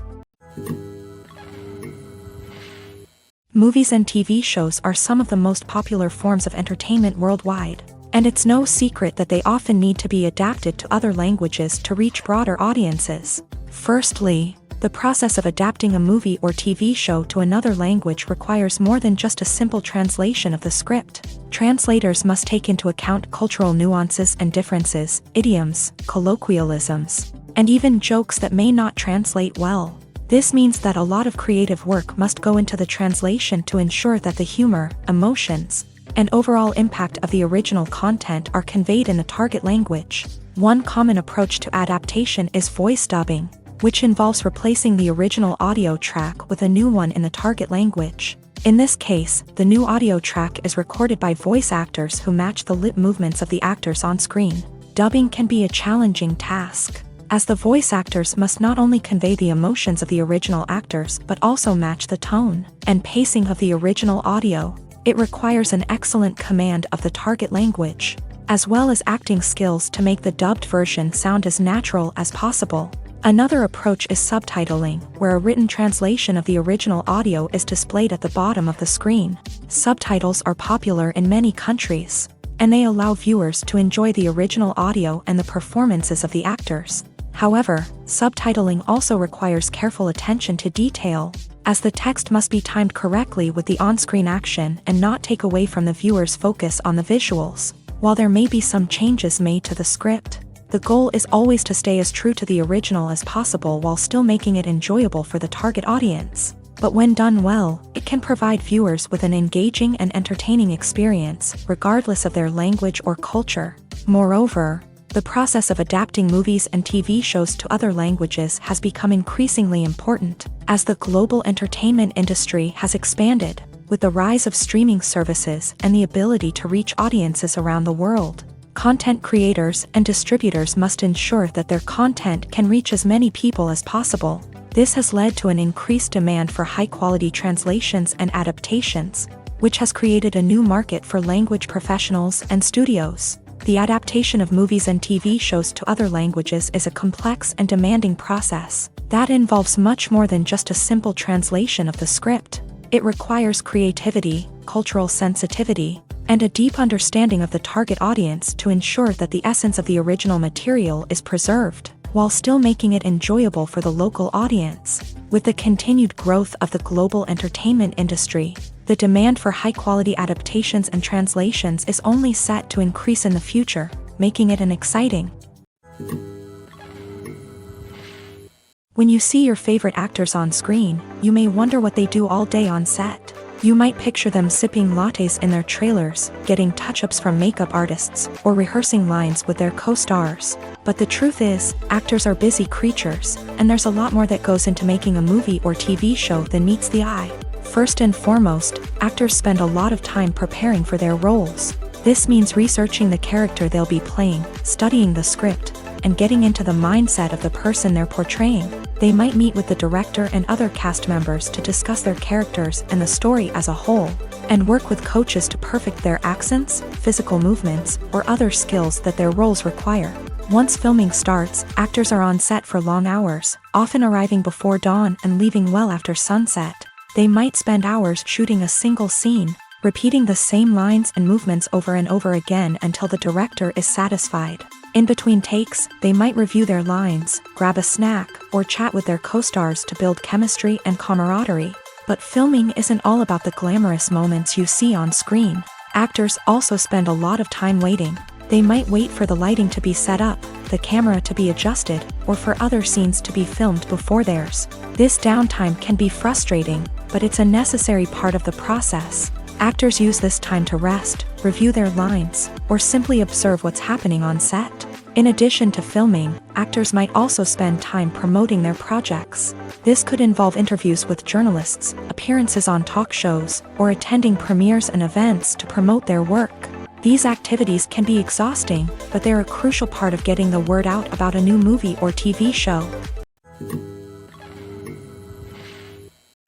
Movies and TV shows are some of the most popular forms of entertainment worldwide, and it's no secret that they often need to be adapted to other languages to reach broader audiences. Firstly, the process of adapting a movie or TV show to another language requires more than just a simple translation of the script. Translators must take into account cultural nuances and differences, idioms, colloquialisms, and even jokes that may not translate well. This means that a lot of creative work must go into the translation to ensure that the humor, emotions, and overall impact of the original content are conveyed in the target language. One common approach to adaptation is voice dubbing, which involves replacing the original audio track with a new one in the target language. In this case, the new audio track is recorded by voice actors who match the lip movements of the actors on screen. Dubbing can be a challenging task, as the voice actors must not only convey the emotions of the original actors but also match the tone and pacing of the original audio. It requires an excellent command of the target language, as well as acting skills to make the dubbed version sound as natural as possible. Another approach is subtitling, where a written translation of the original audio is displayed at the bottom of the screen. Subtitles are popular in many countries, and they allow viewers to enjoy the original audio and the performances of the actors. However, subtitling also requires careful attention to detail, as the text must be timed correctly with the on-screen action and not take away from the viewer's focus on the visuals. While there may be some changes made to the script, the goal is always to stay as true to the original as possible while still making it enjoyable for the target audience. But when done well, it can provide viewers with an engaging and entertaining experience, regardless of their language or culture. Moreover, the process of adapting movies and TV shows to other languages has become increasingly important, as the global entertainment industry has expanded, with the rise of streaming services and the ability to reach audiences around the world. Content creators and distributors must ensure that their content can reach as many people as possible. This has led to an increased demand for high-quality translations and adaptations, which has created a new market for language professionals and studios. The adaptation of movies and TV shows to other languages is a complex and demanding process that involves much more than just a simple translation of the script. It requires creativity, cultural sensitivity, and a deep understanding of the target audience to ensure that the essence of the original material is preserved, while still making it enjoyable for the local audience. With the continued growth of the global entertainment industry, the demand for high-quality adaptations and translations is only set to increase in the future, making it an exciting. When you see your favorite actors on screen, you may wonder what they do all day on set. You might picture them sipping lattes in their trailers, getting touch-ups from makeup artists, or rehearsing lines with their co-stars. But the truth is, actors are busy creatures, and there's a lot more that goes into making a movie or TV show than meets the eye. First and foremost, actors spend a lot of time preparing for their roles. This means researching the character they'll be playing, studying the script, and getting into the mindset of the person they're portraying. They might meet with the director and other cast members to discuss their characters and the story as a whole. and work with coaches to perfect their accents, physical movements, or other skills that their roles require. Once filming starts, actors are on set for long hours, often arriving before dawn and leaving well after sunset. They might spend hours shooting a single scene, repeating the same lines and movements over and over again until the director is satisfied. In between takes, they might review their lines, grab a snack, or chat with their co-stars to build chemistry and camaraderie. But filming isn't all about the glamorous moments you see on screen. Actors also spend a lot of time waiting. They might wait for the lighting to be set up, the camera to be adjusted, or for other scenes to be filmed before theirs. This downtime can be frustrating, but it's a necessary part of the process. Actors use this time to rest, review their lines, or simply observe what's happening on set. In addition to filming, actors might also spend time promoting their projects. This could involve interviews with journalists, appearances on talk shows, or attending premieres and events to promote their work. These activities can be exhausting, but they're a crucial part of getting the word out about a new movie or TV show.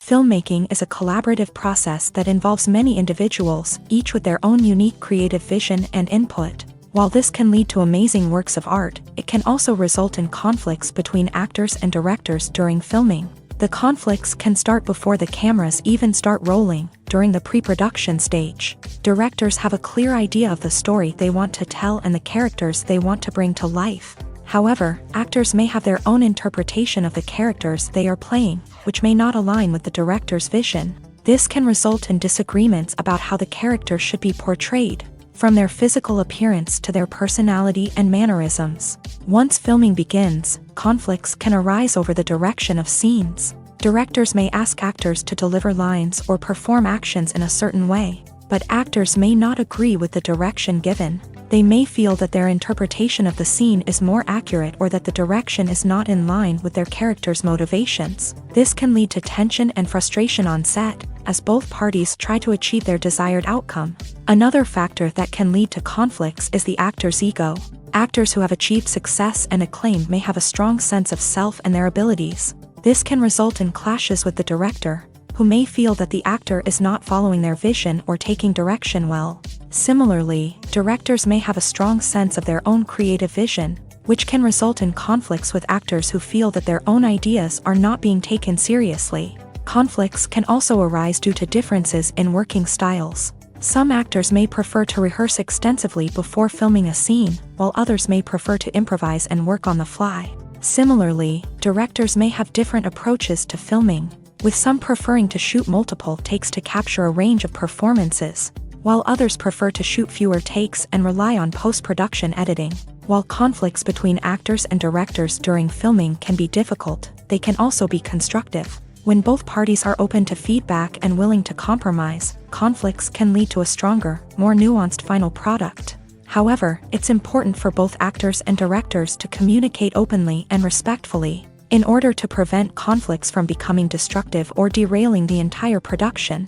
Filmmaking is a collaborative process that involves many individuals, each with their own unique creative vision and input. While this can lead to amazing works of art, it can also result in conflicts between actors and directors during filming. The conflicts can start before the cameras even start rolling, during the pre-production stage. Directors have a clear idea of the story they want to tell and the characters they want to bring to life. However, actors may have their own interpretation of the characters they are playing, which may not align with the director's vision. This can result in disagreements about how the character should be portrayed, from their physical appearance to their personality and mannerisms. Once filming begins, conflicts can arise over the direction of scenes. Directors may ask actors to deliver lines or perform actions in a certain way, but actors may not agree with the direction given. They may feel that their interpretation of the scene is more accurate or that the direction is not in line with their character's motivations. This can lead to tension and frustration on set, as both parties try to achieve their desired outcome. Another factor that can lead to conflicts is the actor's ego. Actors who have achieved success and acclaim may have a strong sense of self and their abilities. This can result in clashes with the director, who may feel that the actor is not following their vision or taking direction well. Similarly, directors may have a strong sense of their own creative vision, which can result in conflicts with actors who feel that their own ideas are not being taken seriously. Conflicts can also arise due to differences in working styles. Some actors may prefer to rehearse extensively before filming a scene, while others may prefer to improvise and work on the fly. Similarly, directors may have different approaches to filming, with some preferring to shoot multiple takes to capture a range of performances, while others prefer to shoot fewer takes and rely on post-production editing. While conflicts between actors and directors during filming can be difficult, they can also be constructive. When both parties are open to feedback and willing to compromise, conflicts can lead to a stronger, more nuanced final product. However, it's important for both actors and directors to communicate openly and respectfully, in order to prevent conflicts from becoming destructive or derailing the entire production.